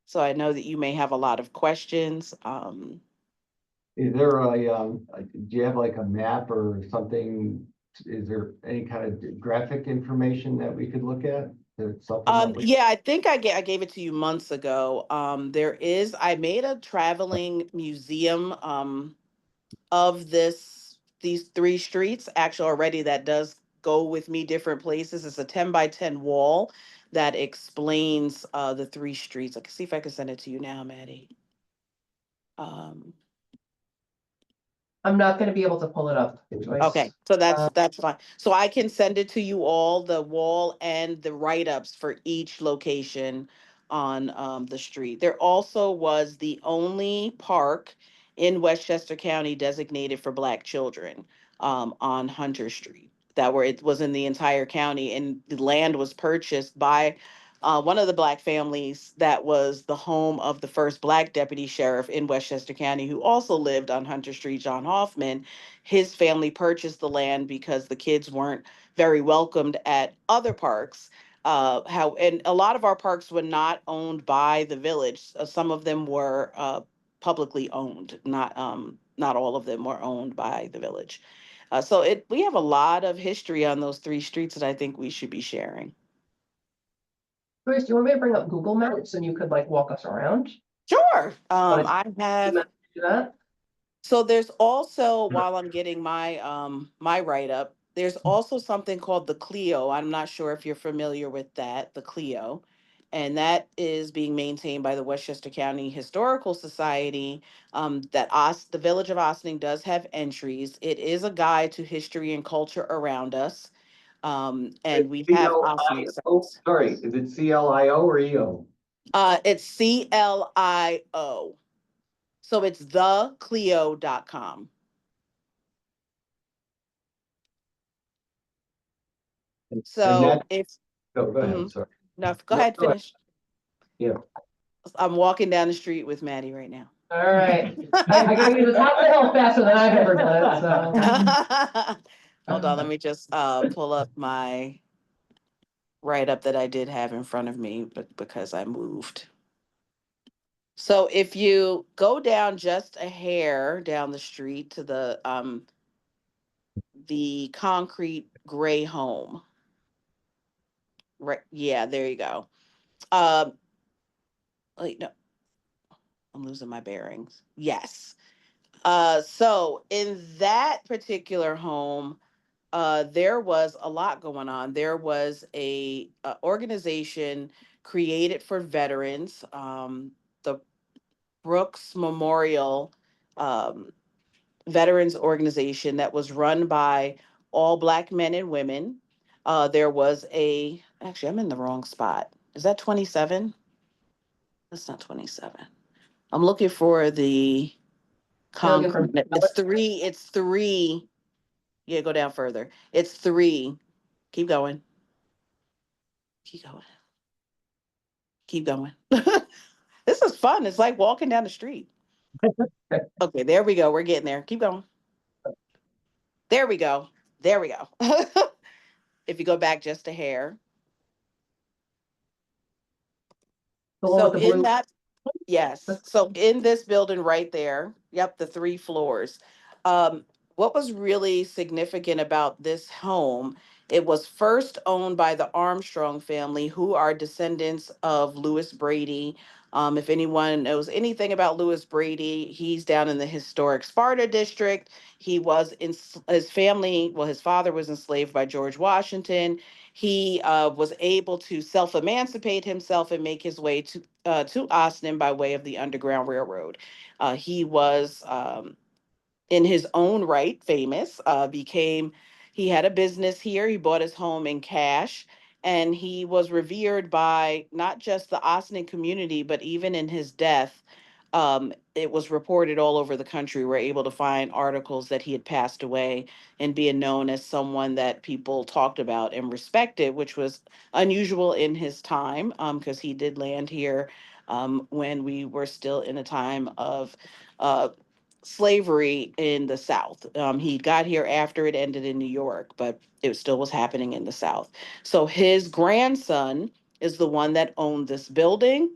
So I know that you may have a lot of questions. Is there do you have like a map or something? Is there any kind of graphic information that we could look at? Yeah, I think I gave it to you months ago. I made a traveling museum of these three streets actually already that does go with me different places. It's a 10 by 10 wall that explains the three streets. I can see if I can send it to you now, Maddie. I'm not gonna be able to pull it up, Joyce. Okay, so that's fine. So I can send it to you all, the wall and the write-ups for each location. on the street. There also was the only park in Westchester County designated for Black children on Hunter Street. It was in the entire county, and the land was purchased by one of the Black families that was the home of the first Black deputy sheriff in Westchester County, who also lived on Hunter Street, John Hoffman. His family purchased the land because the kids weren't very welcomed at other parks. And a lot of our parks were not owned by the village. Some of them were publicly owned, not all of them were owned by the village. We have a lot of history on those three streets that I think we should be sharing. Grace, do you want me to bring up Google Maps and you could like walk us around? Sure. Wanna I have. Do that? So there's also, while I'm getting my write-up, there's also something called the Clio. I'm not sure if you're familiar with that, the Clio. And that is being maintained by the Westchester County Historical Society. The Village of Ossining does have entries. It is a guide to history and culture around us. And we have Ossining CLIO, sites. sorry, is it CLIO or EO? It's CLIO. So it's theclio.com. So that- if, Oh, go ahead, Mhm. sorry. no, go No, ahead, go ahead. finish. Yeah. I'm walking down the street with Maddie right now. All right. I gotta get to the top of the hill faster than I've ever done it, so. Hold on, let me just pull up my write-up that I did have in front of me, but because I moved. So if you go down just a hair down the street to the concrete gray home. Right, yeah, there you go. Wait, no, I'm losing my bearings. Yes. So in that particular home, there was a lot going on. There was a organization created for veterans, the Brooks Memorial um, Veterans Organization, that was run by all Black men and women. Actually, I'm in the wrong spot. Is that 27? That's not 27. I'm looking for the You're looking for- concrete. It's three. Yeah, go down further. It's three. Keep going. Keep going. Keep going. This is fun. It's like walking down the street. Okay, there we go. We're getting there. Keep going. There we go. There we go. If you go back just a hair. The one So with the in blue. that, yes. So in this building right there, yep, the 3 floors. Um, what was really significant about this home, it was first owned by the Armstrong family, who are descendants of Lewis Brady. If anyone knows anything about Lewis Brady, he's down in the historic Sparta district. He was in his family, well, his father was enslaved by George Washington. He was able to self-emancipate himself and make his way to Austin by way of the Underground Railroad. He was in his own right famous, he had a business here. He bought his home in cash, and he was revered by not just the Ossining community, but even in his death, it was reported all over the country. We're able to find articles that he had passed away and being known as someone that people talked about and respected, which was unusual in his time, because he did land here when we were still in a time of slavery in the South. He got here after it ended in New York, but it still was happening in the South. So his grandson is the one that owned this building,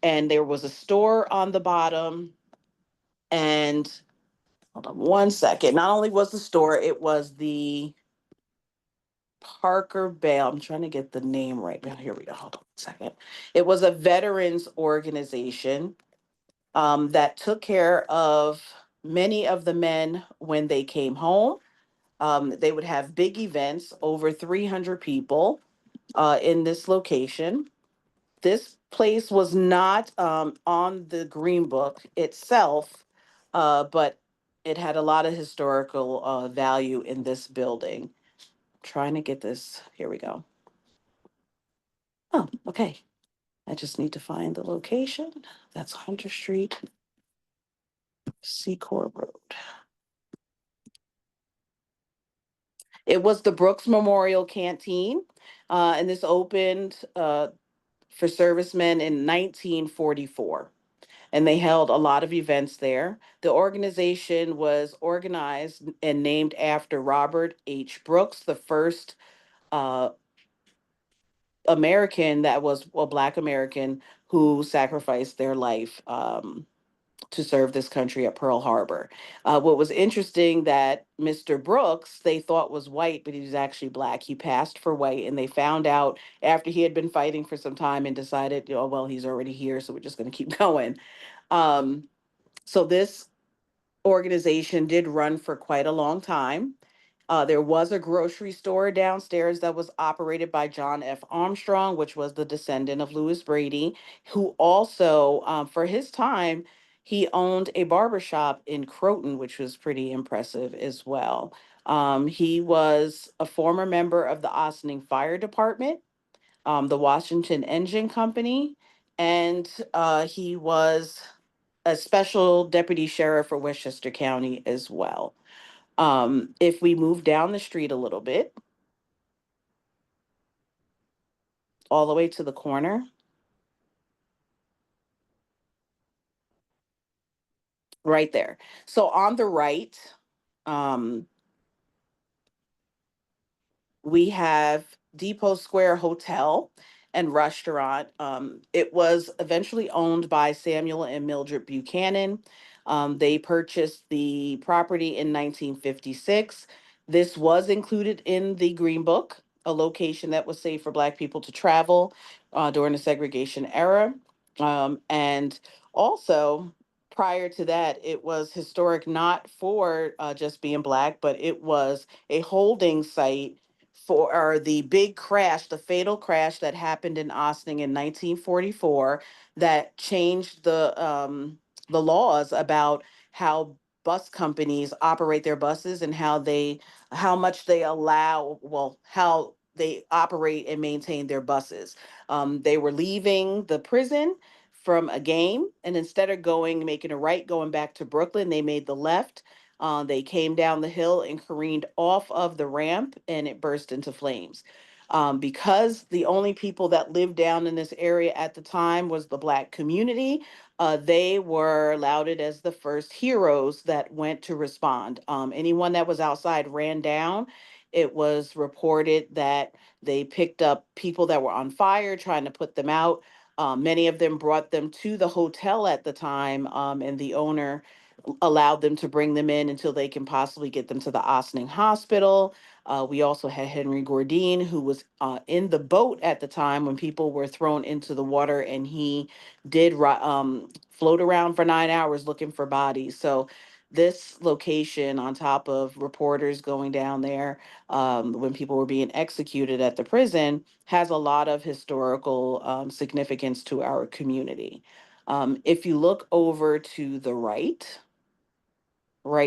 and there was a store on the bottom. And hold on one second. Not only was the store, it was the Parker Bell. I'm trying to get the name right now. Here we go. Hold on a second. It was a veterans organization that took care of many of the men when they came home. They would have big events, over 300 people in this location. This place was not on the Green Book itself, but it had a lot of historical value in this building. Trying to get this. Here we go. Oh, okay. I just need to find the location. That's Hunter Street, Secor Road. It was the Brooks Memorial Canteen, and this opened for servicemen in 1944. And they held a lot of events there. The organization was organized and named after Robert H. Brooks, the first uh, American that was a Black American who sacrificed their life to serve this country at Pearl Harbor. What was interesting that Mr. Brooks, they thought was white, but he was actually Black. He passed for white, and they found out after he had been fighting for some time and decided, oh, well, he's already here, so we're just going to keep going. So this organization did run for quite a long time. There was a grocery store downstairs that was operated by John F. Armstrong, which was the descendant of Lewis Brady, who also, for his time, he owned a barber shop in Croton, which was pretty impressive as well. He was a former member of the Ossining Fire Department, the Washington Engine Company, and he was a special deputy sheriff for Westchester County as well. If we move down the street a little bit, all the way to the corner, right there. So on the right, um, we have Depot Square Hotel and Restaurant. It was eventually owned by Samuel and Mildred Buchanan. They purchased the property in 1956. This was included in the Green Book, a location that was safe for Black people to travel during the segregation era. And also, prior to that, it was historic not for just being Black, but it was a holding site for the big crash, the fatal crash that happened in Ossining in 1944, that changed the laws about how bus companies operate their buses and how much they allow, well, how they operate and maintain their buses. They were leaving the prison from a game, and instead of making a right, going back to Brooklyn, they made the left. They came down the hill and careened off of the ramp, and it burst into flames. Because the only people that lived down in this area at the time was the Black community, they were lauded as the first heroes that went to respond. Anyone that was outside ran down. It was reported that they picked up people that were on fire, trying to put them out. Many of them brought them to the hotel at the time, and the owner allowed them to bring them in until they can possibly get them to the Ossining Hospital. We also had Henry Gordine, who was in the boat at the time when people were thrown into the water, and he did float around for 9 hours looking for bodies. So this location, on top of reporters going down there when people were being executed at the prison, has a lot of historical significance to our community. If you look over to the right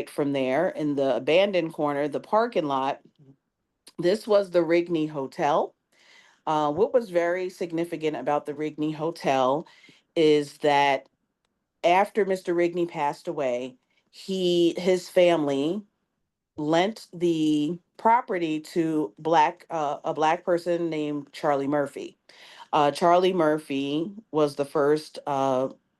from there in the abandoned corner, the parking lot, this was the Rigney Hotel. What was very significant about the Rigney Hotel is that after Mr. Rigney passed away, his family lent the property to a Black person named Charlie Murphy. Charlie Murphy was the first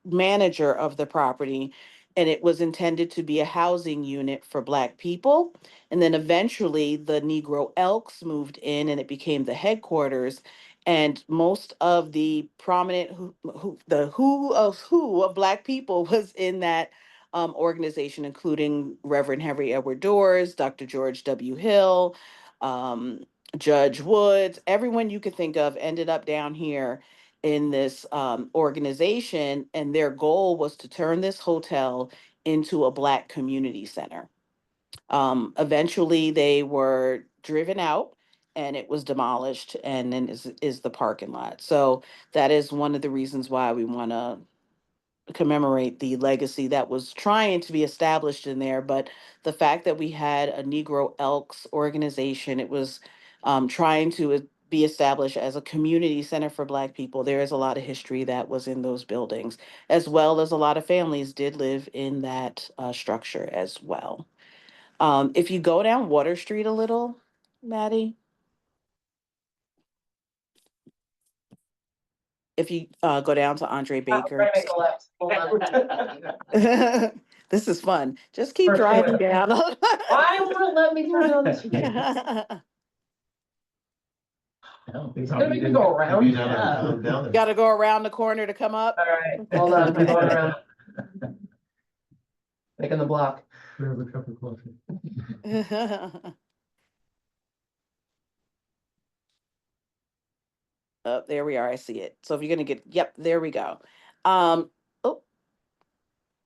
manager of the property, and it was intended to be a housing unit for Black people. And then eventually the Negro Elks moved in, and it became the headquarters. And most of the prominent who of Black people was in that organization, including Reverend Henry Edward Doors, Dr. George W. Hill, um, Judge Woods, everyone you could think of ended up down here in this organization, and their goal was to turn this hotel into a Black community center. Eventually, they were driven out, and it was demolished, and then is the parking lot. So that is one of the reasons why we want to commemorate the legacy that was trying to be established in there. But the fact that we had a Negro Elks organization, it was trying to be established as a community center for Black people. There is a lot of history that was in those buildings, as well as a lot of families did live in that structure as well. If you go down Water Street a little, Maddie, if you go down to Andre Baker. Try to make a left. Hold on. This is fun. Just keep First driving thing- down. Why won't it let me turn down the street? Gonna make me go around. Got to go around the corner to come up. All right, hold on, I'm going around. Making the block. Grab a cup of coffee. Oh, there we are. I see it. So if you're gonna get, yep, there we go. Oh,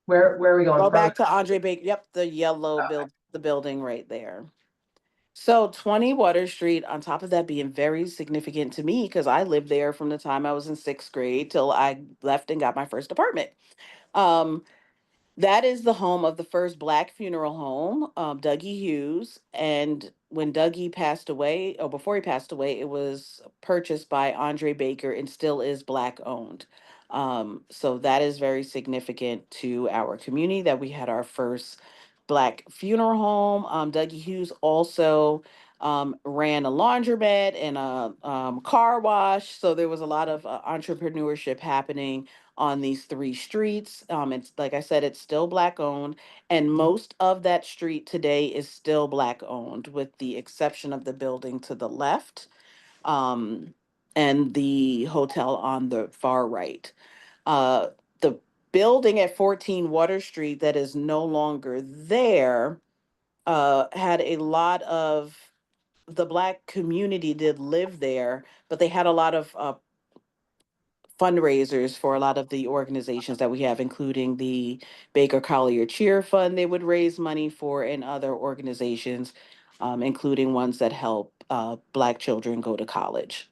Where are we going? go back to Andre Baker. Yep, the yellow the building right there. So 20 Water Street, on top of that being very significant to me, because I lived there from the time I was in 6th grade till I left and got my first apartment. That is the home of the first Black funeral home, Dougie Hughes. And when Dougie passed away, or before he passed away, it was purchased by Andre Baker and still is Black owned. So that is very significant to our community that we had our first Black funeral home. Dougie Hughes also ran a laundromat and a car wash. So there was a lot of entrepreneurship happening on these 3 streets. It's like I said, it's still Black owned, and most of that street today is still Black owned, with the exception of the building to the left, and the hotel on the far right. The building at 14 Water Street that is no longer there had a lot of the Black community did live there, but they had a lot of fundraisers for a lot of the organizations that we have, including the Baker Collier Cheer Fund. They would raise money for, and other organizations, including ones that help Black children go to college.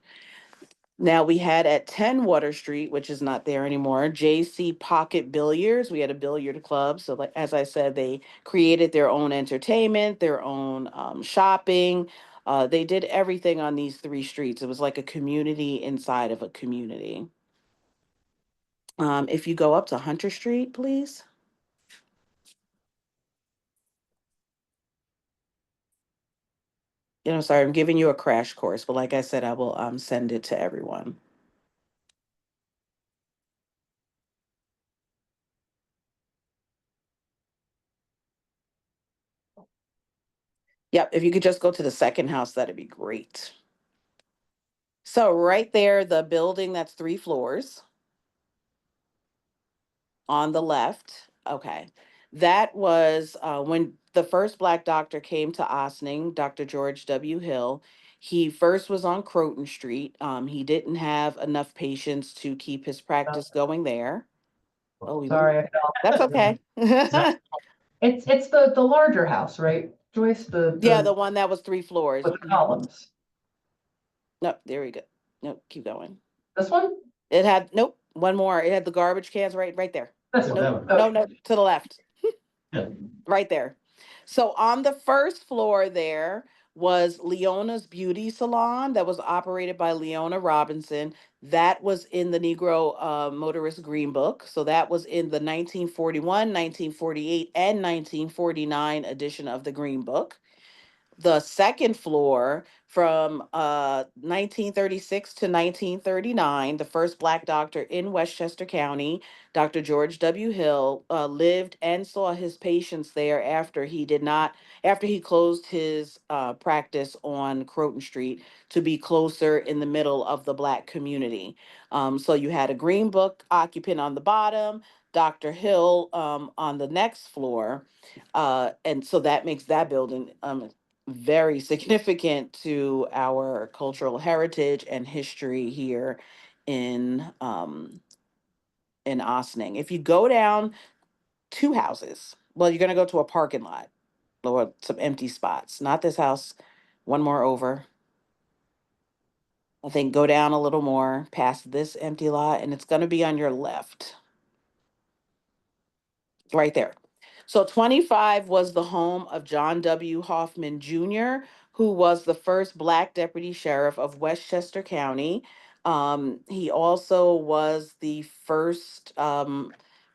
Now we had at 10 Water Street, which is not there anymore, JC Pocket Billiards. We had a billiard club. So like, as I said, they created their own entertainment, their own shopping. They did everything on these 3 streets. It was like a community inside of a community. If you go up to Hunter Street, please. Sorry, I'm giving you a crash course, but like I said, I will send it to everyone. Yep, if you could just go to the second house, that'd be great. So right there, the building that's 3 floors on the left. Okay. That was when the first Black doctor came to Ossining, Dr. George W. Hill. He first was on Croton Street. He didn't have enough patients to keep his practice going there. Oh, we Sorry, I fell. That's okay. It's the larger house, right, Joyce? Yeah, the one that was 3 floors. with the columns. Nope, there we go. Nope, keep going. This one? It had, nope, one more. It had the garbage cans right there. This Yeah, one. that one. Oh, No, to the left. Yeah. Right there. So on the first floor there was Leona's Beauty Salon that was operated by Leona Robinson. That was in the Negro Motorist Green Book. So that was in the 1941, 1948, and 1949 edition of the Green Book. The second floor from 1936 to 1939, the first Black doctor in Westchester County, Dr. George W. Hill, lived and saw his patients there after he closed his practice on Croton Street to be closer in the middle of the Black community. So you had a Green Book occupant on the bottom, Dr. Hill on the next floor. And so that makes that building very significant to our cultural heritage and history here in Ossining. If you go down 2 houses, well, you're gonna go to a parking lot or some empty spots. Not this house. One more over. I think go down a little more past this empty lot, and it's gonna be on your left. Right there. So 25 was the home of John W. Hoffman Jr., who was the first Black deputy sheriff of Westchester County. He also was the first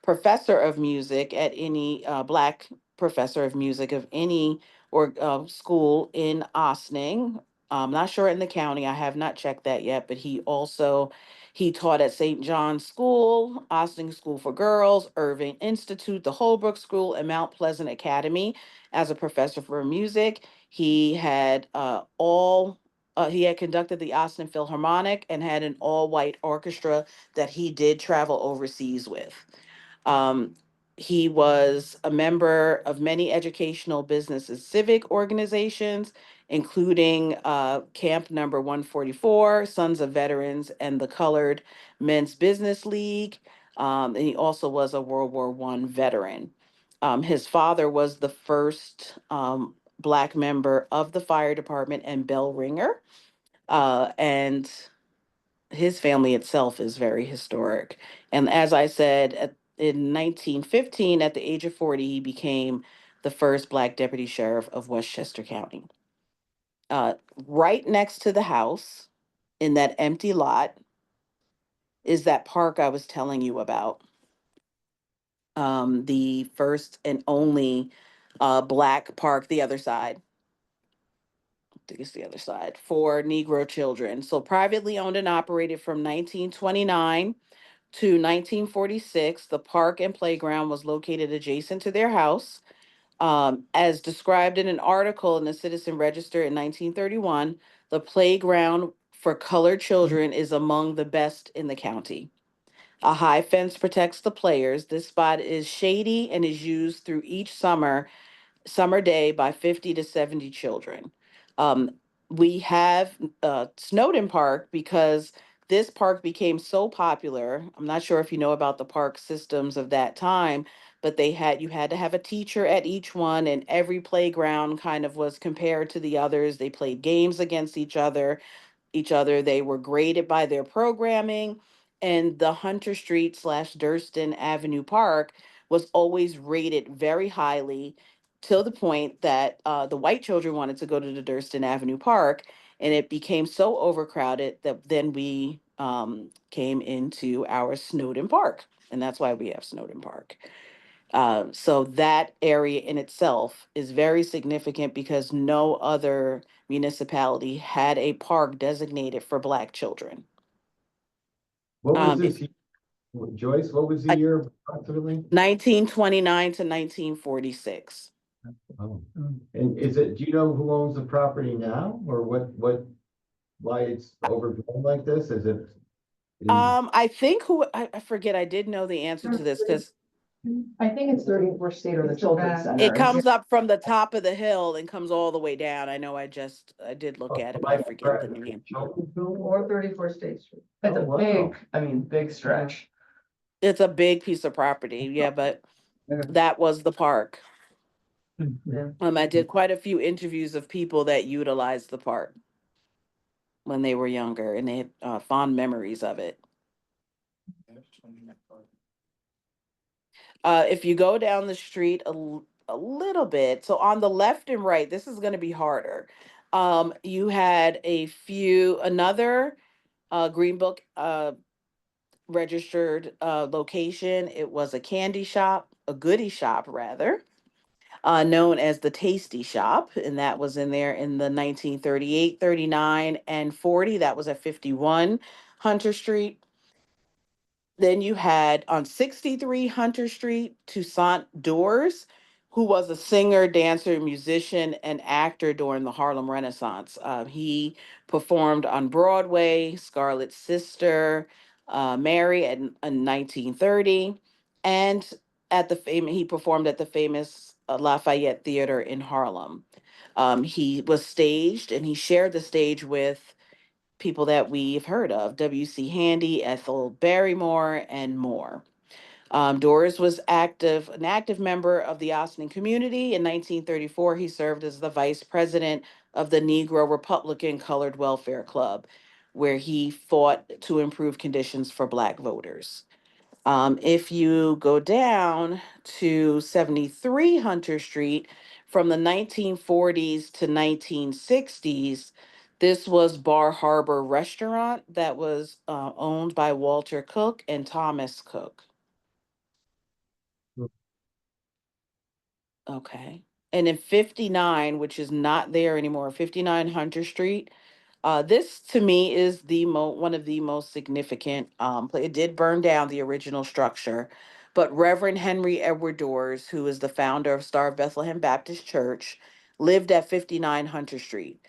professor of music at any Black professor of music of any or school in Ossining. I'm not sure in the county. I have not checked that yet, but he taught at St. John's School, Ossining School for Girls, Irving Institute, the Holbrook School, and Mount Pleasant Academy as a professor for music. He had conducted the Austin Philharmonic and had an all-white orchestra that he did travel overseas with. Um, he was a member of many educational, business, and civic organizations, including Camp Number 144, Sons of Veterans, and the Colored Men's Business League. And he also was a World War I veteran. His father was the first Black member of the fire department and bell ringer. And his family itself is very historic. And as I said, in 1915, at the age of 40, he became the first Black deputy sheriff of Westchester County. Uh, right next to the house, in that empty lot, is that park I was telling you about. The first and only Black park, the other side. I think it's the other side, for Negro children. So privately owned and operated from 1929 to 1946, the park and playground was located adjacent to their house. As described in an article in the Citizen Register in 1931, the playground for colored children is among the best in the county. A high fence protects the players. This spot is shady and is used through each summer day by 50 to 70 children. Um, we have Snowden Park because this park became so popular. I'm not sure if you know about the park systems of that time, but you had to have a teacher at each one, and every playground kind of was compared to the others. They played games against each other. They were graded by their programming, and the Hunter Street / Durston Avenue Park was always rated very highly, to the point that the white children wanted to go to the Durston Avenue Park, and it became so overcrowded that then we came into our Snowden Park, and that's why we have Snowden Park. So that area in itself is very significant because no other municipality had a park designated for Black children. What was Um, this, Joyce, what was the year approximately? 1929 to 1946. Oh. And do you know who owns the property now, or why it's overgrown like this? Is it? I think I forget, I did know the answer to this because I think it's 34th State or the It's Children's bad. Center. it comes up from the top of the hill and comes all the way down. I know I did look at it, but I forget the name. Or 34th State Street. It's Oh, a wow. big stretch. It's a big piece of property, yeah, but Yeah. that was the park. Yeah. I did quite a few interviews of people that utilized the park when they were younger, and they had fond memories of it. If you go down the street a little bit, so on the left and right, this is going to be harder. You had another Green Book registered location. It was a candy shop, a goodie shop rather, known as the Tasty Shop, and that was in there in the 1938, 39, and 40. That was at 51 Hunter Street. Then you had on 63 Hunter Street, Toussaint Doors, who was a singer, dancer, musician, and actor during the Harlem Renaissance. He performed on Broadway, Scarlet's Sister, Mary in 1930, and he performed at the famous Lafayette Theater in Harlem. He was staged and he shared the stage with people that we've heard of, W.C. Handy, Ethel Barrymore, and more. Doris was an active member of the Ossining community. In 1934, he served as the vice president of the Negro Republican Colored Welfare Club, where he fought to improve conditions for Black voters. If you go down to 73 Hunter Street from the 1940s to 1960s, this was Bar Harbor Restaurant that was owned by Walter Cook and Thomas Cook. Okay. And in 59, which is not there anymore, 59 Hunter Street, this to me is one of the most significant. It did burn down the original structure, but Reverend Henry Edward Doors, who is the founder of Star of Bethlehem Baptist Church, lived at 59 Hunter Street.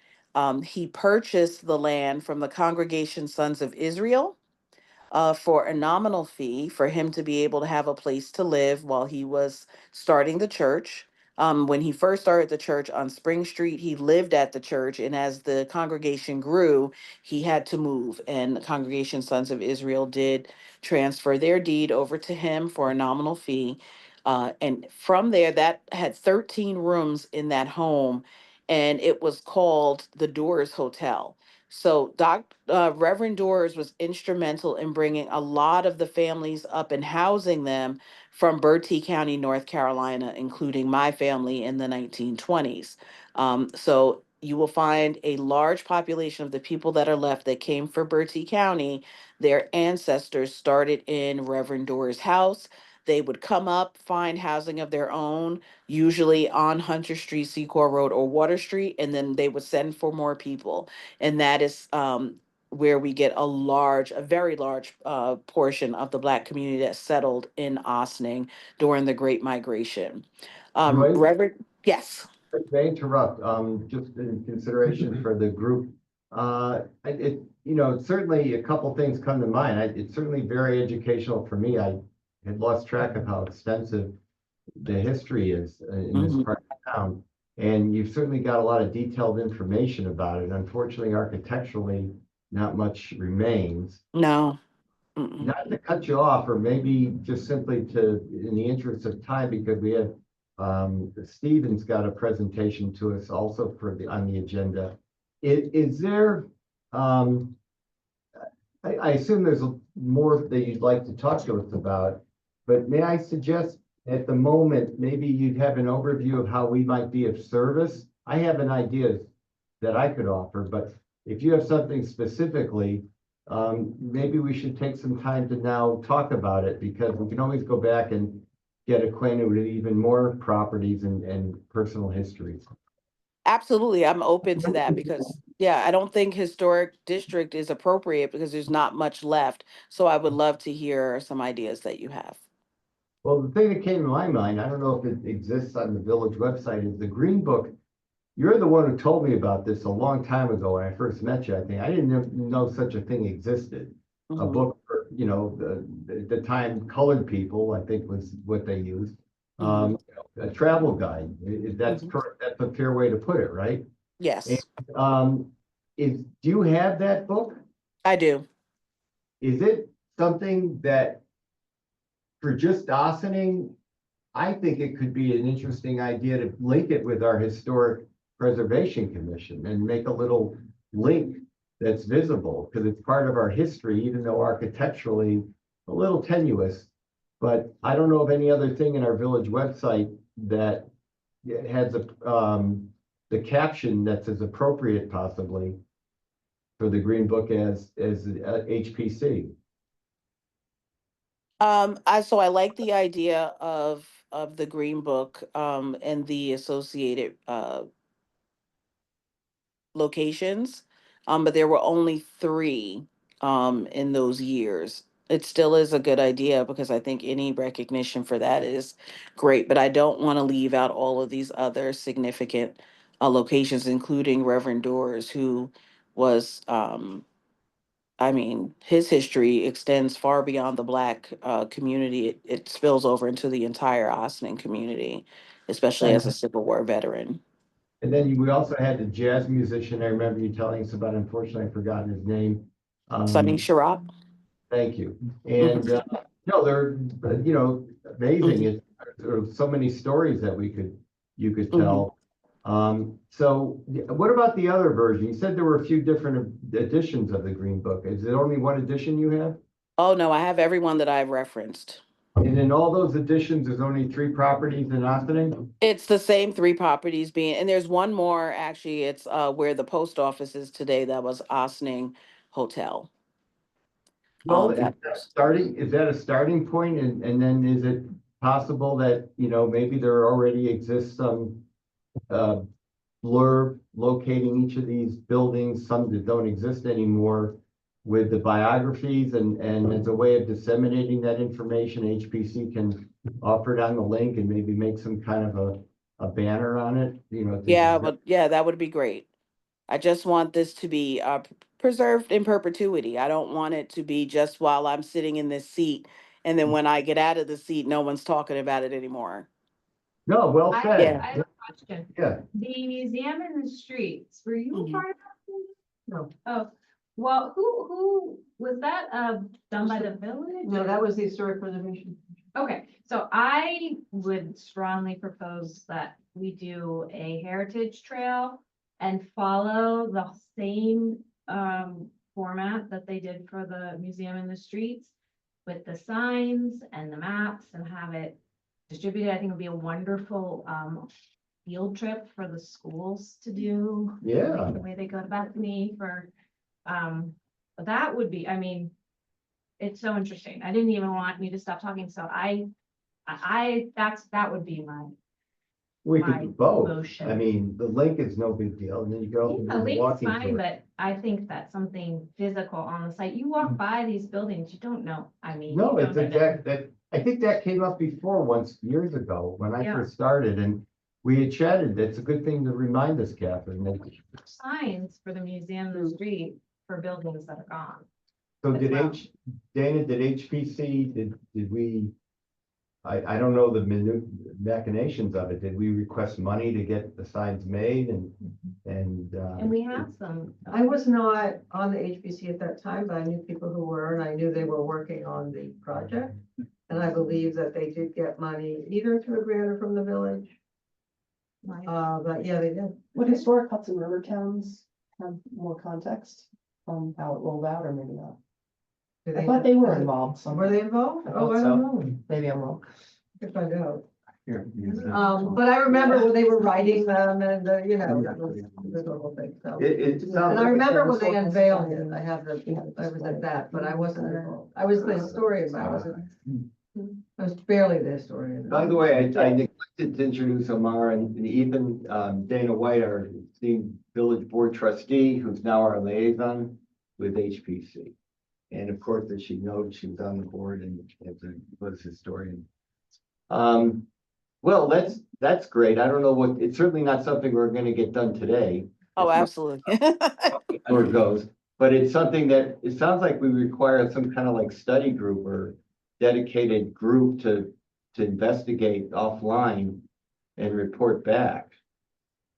He purchased the land from the Congregation Sons of Israel for a nominal fee for him to be able to have a place to live while he was starting the church. When he first started the church on Spring Street, he lived at the church, and as the congregation grew, he had to move. And the Congregation Sons of Israel did transfer their deed over to him for a nominal fee. And from there, that had 13 rooms in that home, and it was called the Doors Hotel. So Reverend Doors was instrumental in bringing a lot of the families up and housing them from Bertie County, North Carolina, including my family in the 1920s. So you will find a large population of the people that are left that came from Bertie County. Their ancestors started in Reverend Doors' house. They would come up, find housing of their own, usually on Hunter Street, Secor Road, or Water Street, and then they would send for more people. And that is where we get a very large portion of the Black community that settled in Ossining during the Great Migration. Joyce? Reverend, yes. May I interrupt, just in consideration for the group. Certainly a couple things come to mind. It's certainly very educational for me. I had lost track of how extensive the history is in this part of town. And you've certainly got a lot of detailed information about it. Unfortunately, architecturally, not much remains. No. Not to cut you off, or maybe just simply in the interest of time, because we have Stephen's got a presentation to us also on the agenda. Is there, I assume there's more that you'd like to talk to us about, but may I suggest at the moment, maybe you'd have an overview of how we might be of service? I have an idea that I could offer, but if you have something specifically, maybe we should take some time to now talk about it, because we can always go back and get acquainted with even more properties and personal histories. Absolutely, I'm open to that because, yeah, I don't think historic district is appropriate because there's not much left. So I would love to hear some ideas that you have. Well, the thing that came to my mind, I don't know if it exists on the village website, is the Green Book. You're the one who told me about this a long time ago when I first met you. I think I didn't know such a thing existed. A book for, the time colored people, I think was what they used. A travel guide. That's correct. That's a fair way to put it, right? Yes. And, do you have that book? I do. Is it something that for just Ossining, I think it could be an interesting idea to link it with our Historic Preservation Commission and make a little link that's visible, because it's part of our history, even though architecturally a little tenuous. But I don't know of any other thing in our village website that has the caption that's as appropriate possibly for the Green Book as HPC. So I like the idea of the Green Book and the associated locations, but there were only 3 in those years. It still is a good idea because I think any recognition for that is great, but I don't want to leave out all of these other significant locations, including Reverend Doors, who was his history extends far beyond the Black community. It spills over into the entire Ossining community, especially as a Civil War veteran. And then we also had the jazz musician. I remember you telling us about. Unfortunately, I've forgotten his name. Sonny Sharrock. Thank you. And no, they're amazing. There are so many stories that you could tell. So what about the other version? You said there were a few different editions of the Green Book. Is it only one edition you have? Oh, no, I have everyone that I've referenced. And in all those additions, there's only 3 properties in Austining? It's the same 3 properties being, and there's one more, actually, it's where the post office is today, that was Ossining Hotel. Well, That- is that a starting point? And then is it possible that, maybe there already exists some blurb locating each of these buildings, some that don't exist anymore, with the biographies, and as a way of disseminating that information, HPC can offer it on the link and maybe make some kind of a banner on it, Yeah, but yeah, that would be great. I just want this to be preserved in perpetuity. I don't want it to be just while I'm sitting in this seat, and then when I get out of the seat, no one's talking about it anymore. No, well I said. I have a question. Yeah. The museum in the streets, were you a Mhm. part of that? No. Oh, well, who, was that, done by the village? No, or- that was the historic preservation. Okay, so I would strongly propose that we do a heritage trail and follow the same format that they did for the museum in the streets with the signs and the maps, and have it distributed. I think it would be a wonderful field trip for the schools to do. Yeah. Like the way they go to Bethany for, that would be, I mean, it's so interesting. I didn't even want me to stop talking, so that would be my We my could do both. motion. I mean, the link is no big deal, and then you go. Yeah, link's fine, but I think that something physical on the site, you walk by these buildings, you don't know, I mean. No, you it's don't even- exact, I think that came up before once, years ago, when I Yeah. first started, and we had chatted. It's a good thing to remind us, Catherine, that. Signs for the museum in the street for buildings that are gone. So as did well. Dana, did HPC, did we, I don't know the machinations of it. Did we request money to get the signs made and? And we have some. I was not on the HBC at that time, but I knew people who were, and I knew they were working on the project. And I believe that they did get money either through a grant or from the village. Right. But yeah, they did. Would historic Hudson River towns have more context on how it rolled out, or maybe not? Do I thought they were involved Were somewhere. they involved? I Oh, thought I so. don't know. Maybe I'm wrong. Could find out. Here, But I remember when they were writing them and, the whole thing, so. And I remember when they unveiled it, I was at that, but I wasn't involved. I was the historian, but I was barely the historian. By the way, I neglected to introduce Omar and Ethan, Dana White, our esteemed village board trustee, who's now our liaison with HPC. And of course, as she knows, she was on the board and was historian. Well, that's great. I don't know it's certainly not something we're gonna get done today. Oh, absolutely. Where it goes, but it's something that, it sounds like we require some kind of like study group or dedicated group to investigate offline and report back.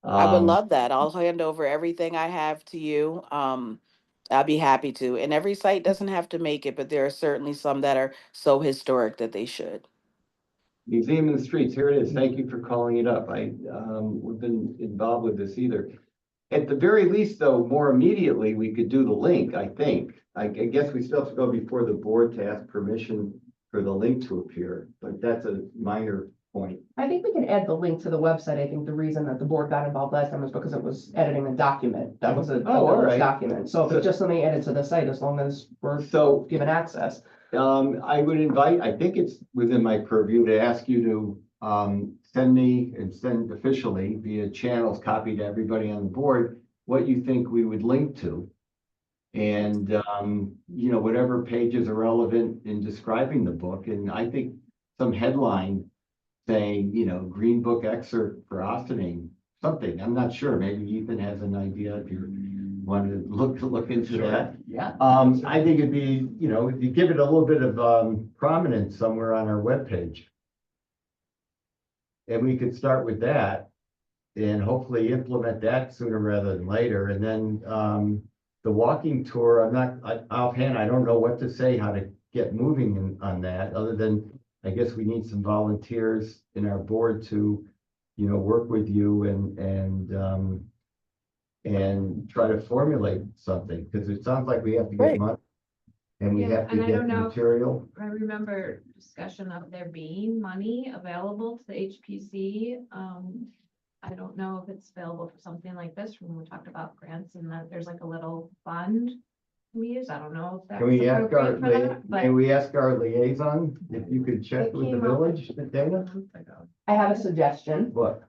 I would love that. I'll hand over everything I have to you. I'll be happy to. And every site doesn't have to make it, but there are certainly some that are so historic that they should. Museum in the Streets, here it is. Thank you for calling it up. We've been involved with this either. At the very least, though, more immediately, we could do the link, I think. I guess we still have to go before the board to ask permission for the link to appear, but that's a minor point. I think we can add the link to the website. I think the reason that the board got involved last time was because it was editing a document. That was a Oh, all village right. document. So if it's just something added to the site, as long as we're So given access. I would invite, I think it's within my purview to ask you to send me and send officially via channels, copy to everybody on the board, what you think we would link to. And, whatever pages are relevant in describing the book. And I think some headline saying, Green Book excerpt for Ossining, something. I'm not sure. Maybe Ethan has an idea if you want to look into that. Yeah. I think it'd be, if you give it a little bit of prominence somewhere on our webpage. And we could start with that and hopefully implement that sooner rather than later. And then the walking tour, offhand, I don't know what to say, how to get moving on that, other than I guess we need some volunteers in our board to, work with you and try to formulate something, because it sounds like we have to get Great. money. and we Yeah, have to and I get don't the know. material. I remember discussion of there being money available to the HPC. I don't know if it's available for something like this, when we talked about grants and that there's like a little fund we use. I don't know if that's Can we ask our, appropriate for that, but. may we ask our liaison if you could check It with the came up village, Dana? I have a suggestion. What?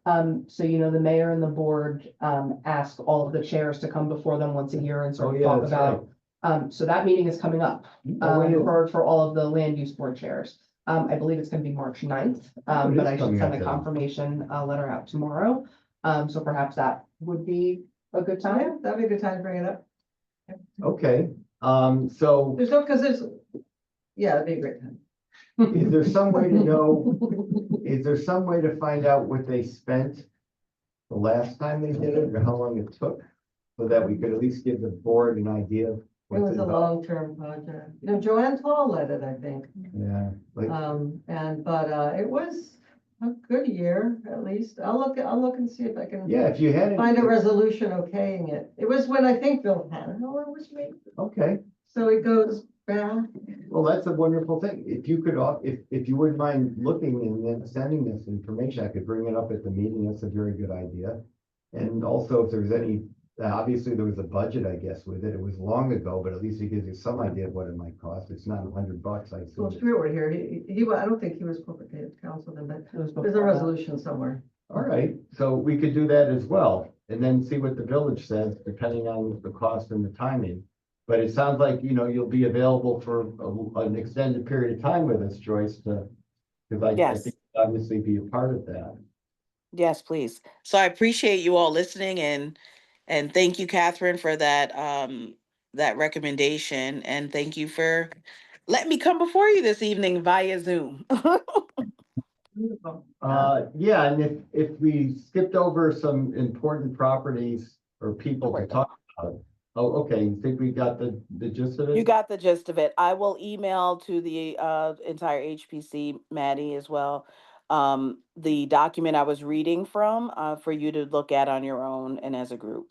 So you know, the mayor and the board, ask all of the chairs to come before them once a year and Oh, sort of yeah, talk that's about. So that meeting is coming up, Oh, it is. for all of the land use board chairs. I believe it's gonna be March 9th, Oh, it but is I should coming send up a then. confirmation, letter out tomorrow. So perhaps that would be a good Yeah, time. that'd be a good time to bring it up. Okay, so There's no, because there's, yeah, it'd be a great time. is there some way to know, is there some way to find out what they spent the last time they did it, or how long it took? So that we could at least give the board an idea of It what's was a involved. long-term project. You know, Joanne Tall led it, I think. Yeah, like, But it was a good year, at least. I'll look and see if I can yeah, if you had find a it, resolution okaying it. It was when I think Bill Hannah was me. okay, So it goes back. well, that's a wonderful thing. If you could, if you wouldn't mind looking and then sending this information, I could bring it up at the meeting. That's a very good idea. And also if there's any, obviously there was a budget, I guess, with it. It was long ago, but at least it gives you some idea of what it might cost. It's not $100, I Well, assume. Stuart here, I don't think he was corporate counsel then, but It was there's a before that. resolution somewhere. All right, so we could do that as well, and then see what the village says, depending on the cost and the timing. But it sounds like, you know, you'll be available for an extended period of time with us, Joyce, because I Yes. think you'll obviously be a part of that. Yes, please. So I appreciate you all listening and thank you, Catherine, for that that recommendation. And thank you for letting me come before you this evening via Zoom. Beautiful. Yeah, and if we skipped over some important properties or people to talk about. Oh, okay, you think we got the gist of it? You got the gist of it. I will email to the entire HPC, Maddie, as well. The document I was reading from for you to look at on your own and as a group.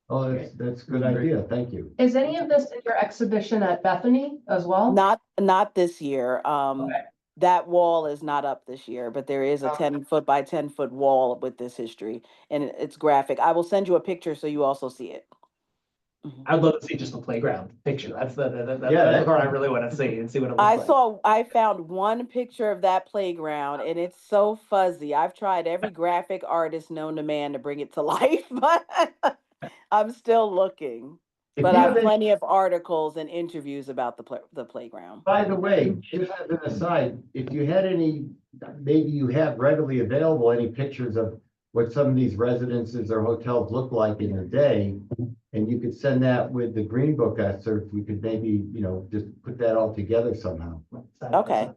Oh, that's a good idea, thank you. Is any of this in your exhibition at Bethany as well? Not this year. Okay. That wall is not up this year, but there is a 10-foot by 10-foot wall with this history, and it's graphic. I will send you a picture so you also see it. Mhm. I'd love to see just the playground picture. That's Yeah, the part I really want to see and see what it looks like. I found one picture of that playground and it's so fuzzy. I've tried every graphic artist known to man to bring it to life, but I'm still looking. If But you I have have any- plenty of articles and interviews about the playground. By the way, just as an aside, if you had any, maybe you have readily available any pictures of what some of these residences or hotels look like in the day, and you could send that with the Green Book excerpt, we could maybe, you know, just put that all together somehow. Okay.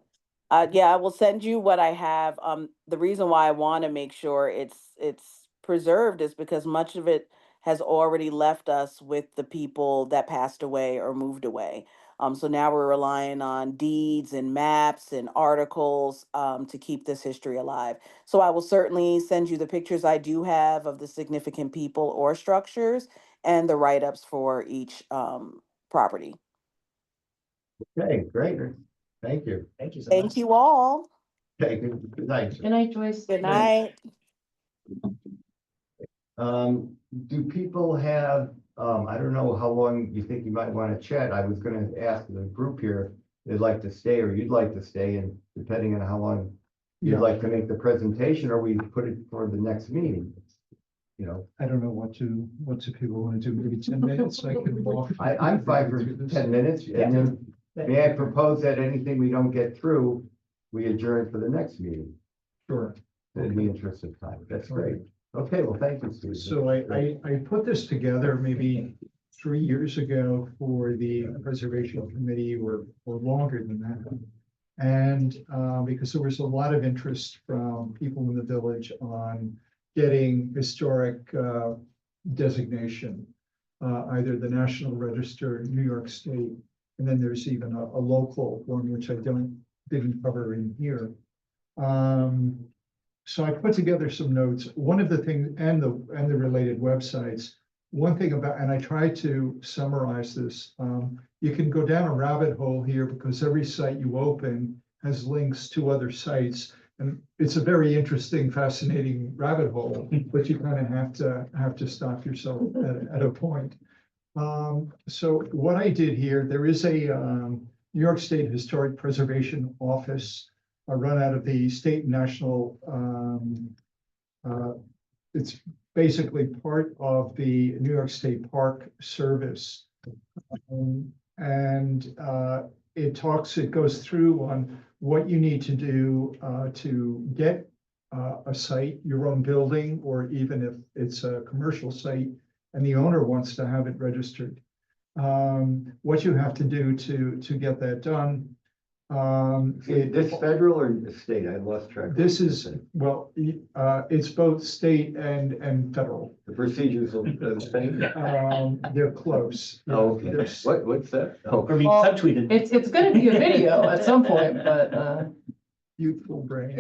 Yeah, I will send you what I have. The reason why I want to make sure it's preserved is because much of it has already left us with the people that passed away or moved away. So now we're relying on deeds and maps and articles to keep this history alive. So I will certainly send you the pictures I do have of the significant people or structures and the write-ups for each property. Okay, great, thank you. Thank you so much. Thank you all. Okay, good night. Good night, Joyce. Good night. Do people have, I don't know how long you think you might want to chat. I was gonna ask the group here, if they'd like to stay or you'd like to stay, and depending on how long you'd Yeah. like to make the presentation, or we put it for the next meeting. You know, I don't know what do people want to do, maybe 10 minutes, I can walk. I'm fine for 10 minutes, and then may I propose that anything we don't get through, we adjourn for the next meeting, Sure. in the interest of time. That's great. Okay, well, thank you, Steve. So I put this together maybe 3 years ago for the Preservation Committee or longer than that. And because there was a lot of interest from people in the village on getting historic designation, either the National Register, New York State, and then there's even a local one, which I didn't cover in here. So I put together some notes. One of the things, and the related websites. one thing about, and I try to summarize this, you can go down a rabbit hole here because every site you open has links to other sites. And it's a very interesting, fascinating rabbit hole, but you kind of have to stop yourself at a point. So what I did here, there is a New York State Historic Preservation Office run out of the State and National. It's basically part of the New York State Park Service. It goes through on what you need to do to get a site, your own building, or even if it's a commercial site and the owner wants to have it registered. What you have to do to get that done. This federal or state? I lost track. This is, well, it's both state and federal. The procedures are the same? They're close. Oh, okay. There's- What's that? Oh, Or be Well, subtweeted. It's gonna be a video at some point, but, Youthful brain.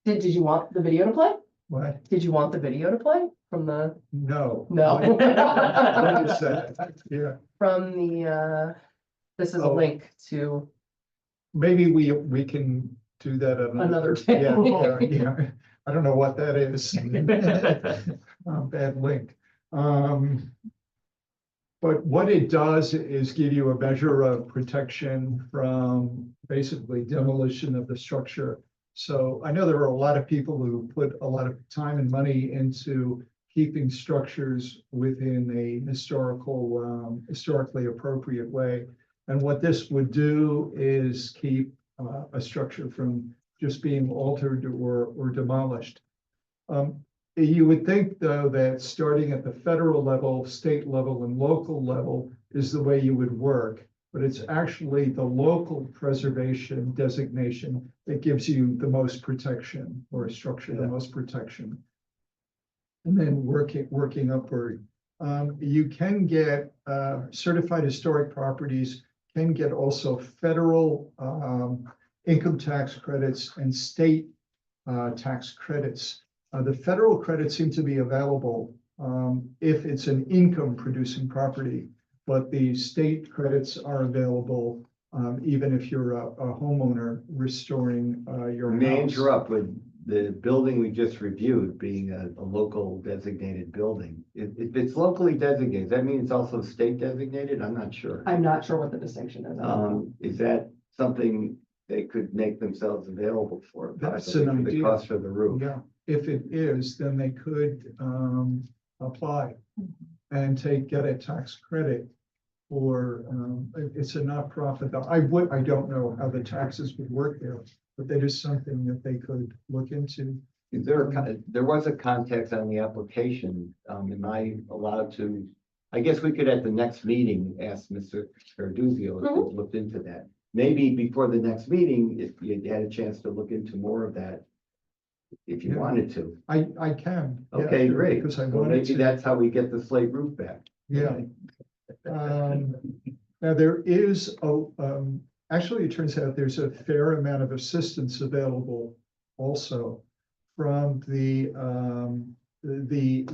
did you want the video to play? What? Did you want the video to play from the, No. No. What is that? Yeah, from the, this is a Oh. link to maybe we can do that another Yeah, day. yeah. I don't know what that is. Bad link. But what it does is give you a measure of protection from basically demolition of the structure. So I know there are a lot of people who put a lot of time and money into keeping structures within a historically appropriate way. And what this would do is keep a structure from just being altered or demolished. You would think, though, that starting at the federal level, state level, and local level is the way you would work, but it's actually the local preservation designation that gives you the most protection, or a structure the most protection. And then working upward. You can get certified historic properties, can get also federal income tax credits and state tax credits. The federal credits seem to be available if it's an income producing property, but the state credits are available even if you're a homeowner restoring your house. May I interrupt with the building we just reviewed being a local designated building? If it's locally designated, does that mean it's also state designated? I'm not sure. I'm not sure what the distinction is. Is that something they could make themselves available for? That's possibly, an for the idea. cost of the roof. Yeah, if it is, then they could apply and get a tax credit for, it's a nonprofit. I don't know how the taxes would work there, but that is something that they could look into. Is there there was a context on the application. Am I allowed to, I guess we could at the next meeting ask Mr. Carduzio if he looked into that. Maybe before the next meeting, if you had a chance to look into more of that, if you Yeah. wanted to. I can. Yeah, Okay, sure, great. Because I Well, wanted maybe to. that's how we get the slate roof back. Yeah. Now there is actually, it turns out there's a fair amount of assistance available also from the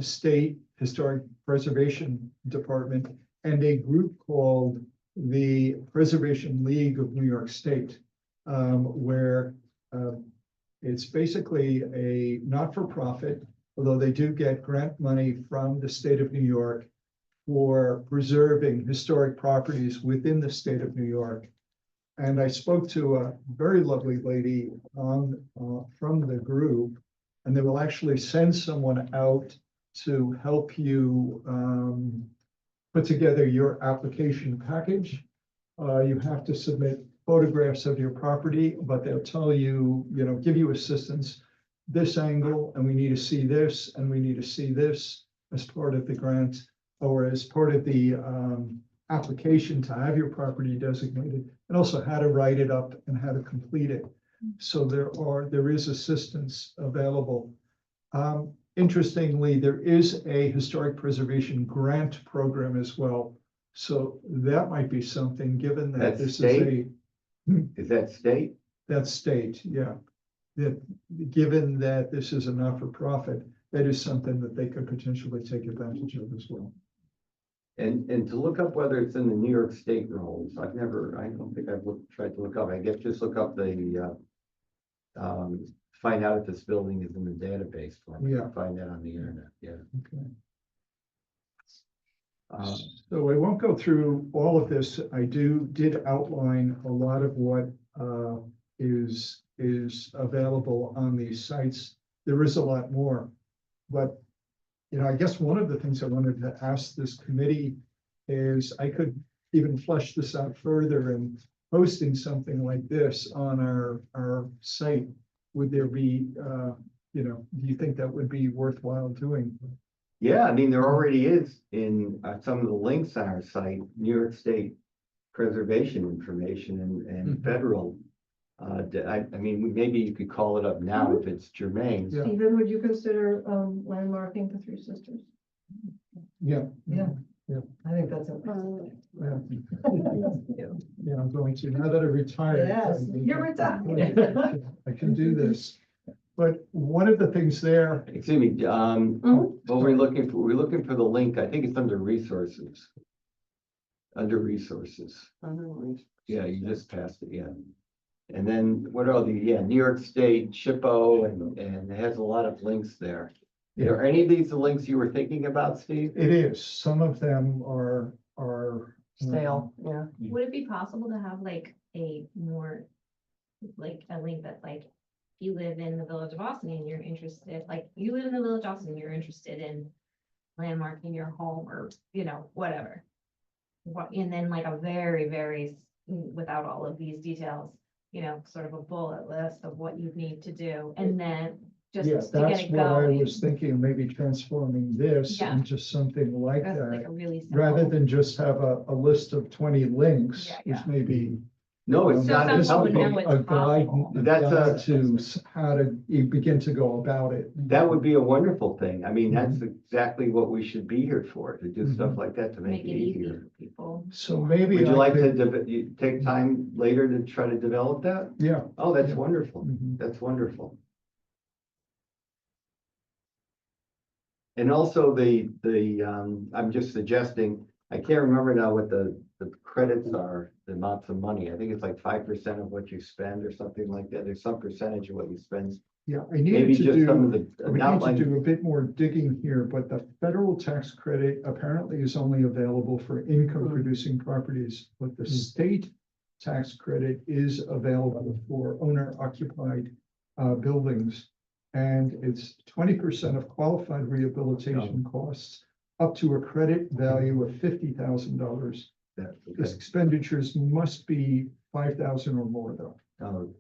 State Historic Preservation Department and a group called the Preservation League of New York State, where it's basically a not-for-profit, although they do get grant money from the state of New York for preserving historic properties within the state of New York. And I spoke to a very lovely lady from the group, and they will actually send someone out to help you put together your application package. You have to submit photographs of your property, but they'll tell you, give you assistance, this angle, and we need to see this, and we need to see this as part of the grant, or as part of the application to have your property designated, and also how to write it up and how to complete it. So there is assistance available. Interestingly, there is a historic preservation grant program as well. So that might be something, given that That's this state? is Is that state? that's state, yeah. That given that this is a not-for-profit, that is something that they could potentially take advantage of as well. And to look up whether it's in the New York State rolls, I don't think I've tried to look up, I guess just look up the, find out if this building is in the database for me, Yeah. find that on the internet, yeah. Okay. Uh, So I won't go through all of this. I did outline a lot of what is available on these sites. There is a lot more, but I guess one of the things I wanted to ask this committee is I could even flesh this out further and hosting something like this on our site. Would there be, do you think that would be worthwhile doing? Yeah, I mean, there already is in some of the links on our site, New York State preservation information and Mhm. federal. I mean, maybe you could call it up now if it's germane. Yeah. Stephen, would you consider landmarking the Three Sisters? Yeah. Yeah. Yeah. I think that's a. Yeah, Yeah, I'm going to, now that I'm retired. Yes, you're retired. I can do this. But one of the things there, Excuse me, Mhm. what we're looking for, we're looking for the link, I think it's under resources. Under resources, yeah, you just passed it, yeah. And then what are New York State, SHPO, and it has a lot of links there. Are any of these the links you were thinking about, Steve? it is, some of them are. Stale, yeah. Would it be possible to have like a more, like a link that's like, if you live in the village of Austin and you're interested, like you live in the village of Austin, you're interested in landmarking your home or, whatever. And then like a very, very, without all of these details, sort of a bullet list of what you need to do. And then just Yes, to get that's it what I going. was thinking, maybe transforming this Yeah. into something like That's like that. a really Rather simple. than just have a list of 20 links, Yeah, which yeah. may be. No, it's So not. some it's people would helpful. know it's A guide possible. That's a- to how to begin to go about it. That would be a wonderful thing. I mean, that's Mm-hmm. exactly what we should be here for, to do stuff like that, to make Make it it easy easier. for people. So maybe. Would you I like to, could- you take time later to try to develop that? Yeah. Oh, that's Yeah. wonderful. Mhm. That's wonderful. And also I'm just suggesting, I can't remember now what the credits are, the amounts of money. I think it's like 5% of what you spend or something like that. There's some percentage of what you spend. Yeah, I Maybe needed to just some of do, the we need to outline. do a bit more digging here, but the federal tax credit apparently is only available for income producing properties, but the state tax credit is available for owner occupied buildings. And it's 20% of qualified rehabilitation costs up to a credit value of $50,000. This expenditures must be 5,000 or more though. Oh,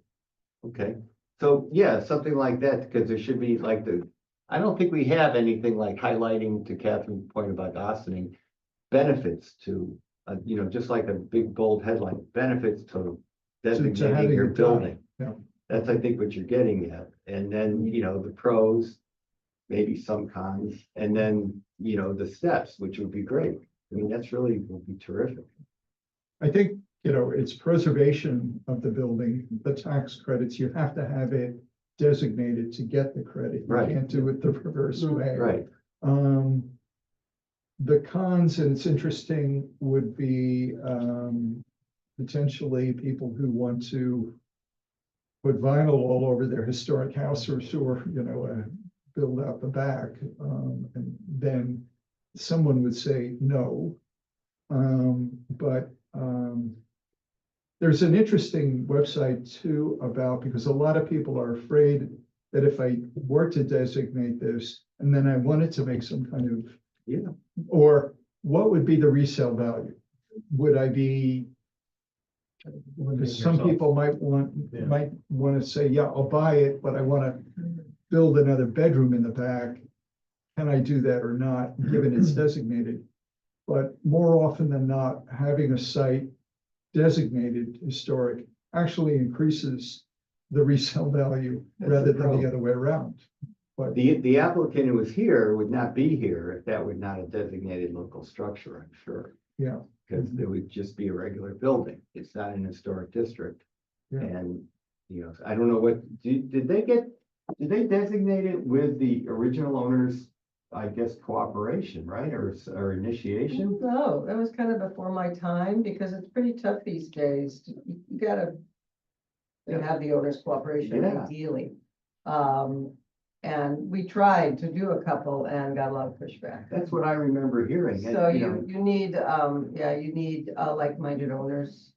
okay, so yeah, something like that, because there should be like I don't think we have anything like highlighting, to Catherine's point about Austining, benefits to, just like a big bold headline, benefits to designating having your it done, building. yeah. That's, I think, what you're getting at, and then, the pros, maybe some cons, and then, the steps, which would be great. I mean, that's really would be terrific. I think, it's preservation of the building, the tax credits, you have to have it designated to get the credit. You Right. can't do it the reverse way. Right, The cons, and it's interesting, would be, potentially people who want to put vinyl all over their historic house or build out the back, and then someone would say no. But there's an interesting website too about, because a lot of people are afraid that if I were to designate this, and then I wanted to make some kind of. Yeah. Or what would be the resale value? Would I be? Because some people might want to say, yeah, I'll buy it, but I want to build another bedroom in the back. Can I do that or not, given it's designated? But more often than not, having a site designated historic actually increases the resale value That's rather the than the pro. other way around. But the applicant who was here would not be here if that were not a designated local structure, I'm sure. yeah, Because it would just be a regular building. It's not an historic district. Yeah. And, I don't know did they get Did they designate it with the original owner's, I guess, cooperation, right, or initiation? No, that was kind of before my time, because it's pretty tough these days. You gotta have the owner's cooperation Yeah. ideally. And we tried to do a couple and got a lot of pushback. That's what I remember hearing. and, So know, you need, you need, like-minded owners,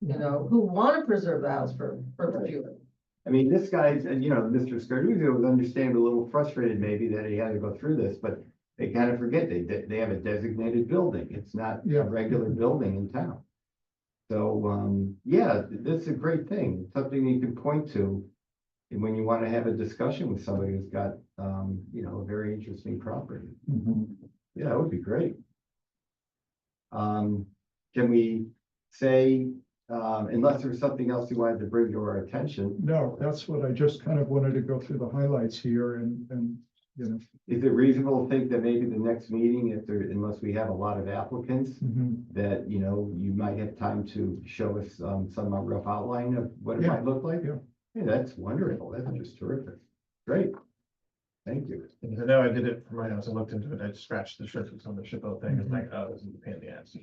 who want to preserve the house for perpetuity. I mean, this guy's, and Mr. Scarduzio was understanding a little frustrated maybe that he had to go through this, but they kind of forget they have a designated building. It's not a Yeah. regular building in town. So, yeah, this is a great thing. It's something you can point to when you want to have a discussion with somebody who's got, a very interesting property. Yeah, that would be great. Can we say, unless there's something else you wanted to bring to our attention, No, that's what I just kind of wanted to go through the highlights here and, is it reasonable to think that maybe the next meeting, unless we have a lot of applicants, that, you might have time to show us, some rough outline of what it Yeah, might look like? yeah. Hey, that's wonderful. That's just terrific. Great. Thank you. Because I know I did it for my house, I looked into it, I scratched the surface on the SHPO thing, it's like, oh, this is a pain in the ass.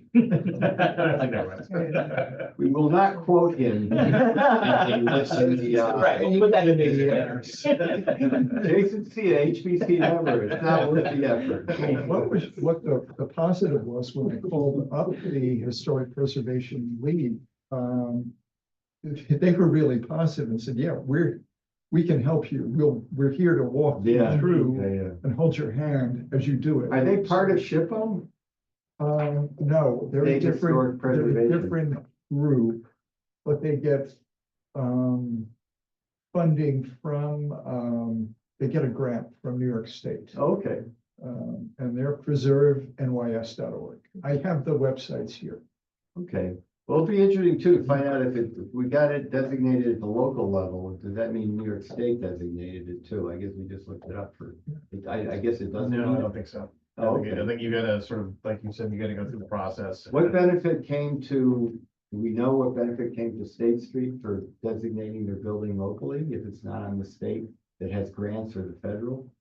Like, never mind. We will not quote him. Right, we'll put that in the. Jason C, an HBC member, it's not worth the effort. what the positive was when I called up the Historic Preservation League, they were really positive and said, yeah, we can help you. We're here to walk you Yeah. through Yeah. and hold your hand as you do it. Are they part of SHPO? No, they're a State Historic different, they're a Preservation. different group, but they get, funding from, they get a grant from New York State. Okay, And they're preservenys.org. I have the websites here. okay. Well, it'd be interesting too to find out if we got it designated at the local level, does that mean New York State designated it too? I guess we just looked it up I guess it doesn't. No, I don't think so. I Oh, think okay. I think you gotta sort of, like you said, you gotta go through the process. What benefit came to, do we know what benefit came to State Street for designating their building locally, if it's not on the state that has grants or the federal?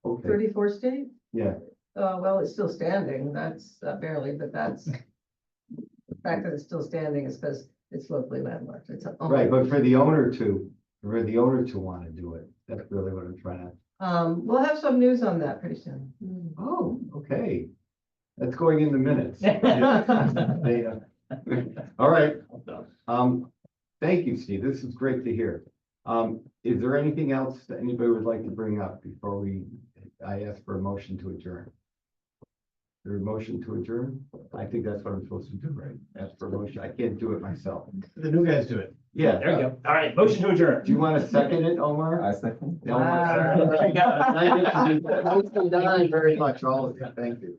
Okay, 34 state? yeah, Well, it's still standing, that's barely, but that's, the fact that it's still standing is because it's locally landmarked. It's. right, but for the owner to want to do it, that's really what I'm trying to. We'll have some news on that pretty soon. Oh, okay. That's going in the minutes. All right. Thank you, Steve. This is great to hear. Is there anything else that anybody would like to bring up before I ask for a motion to adjourn? Is there a motion to adjourn? I think that's what I'm supposed to do, right? Ask for a motion. I can't do it myself. The new guys do it. Yeah. There we go. All right, motion to adjourn. Do you want to second it, Omar? I second. Omar, Wow. Thank you very much, all of you. Thank you.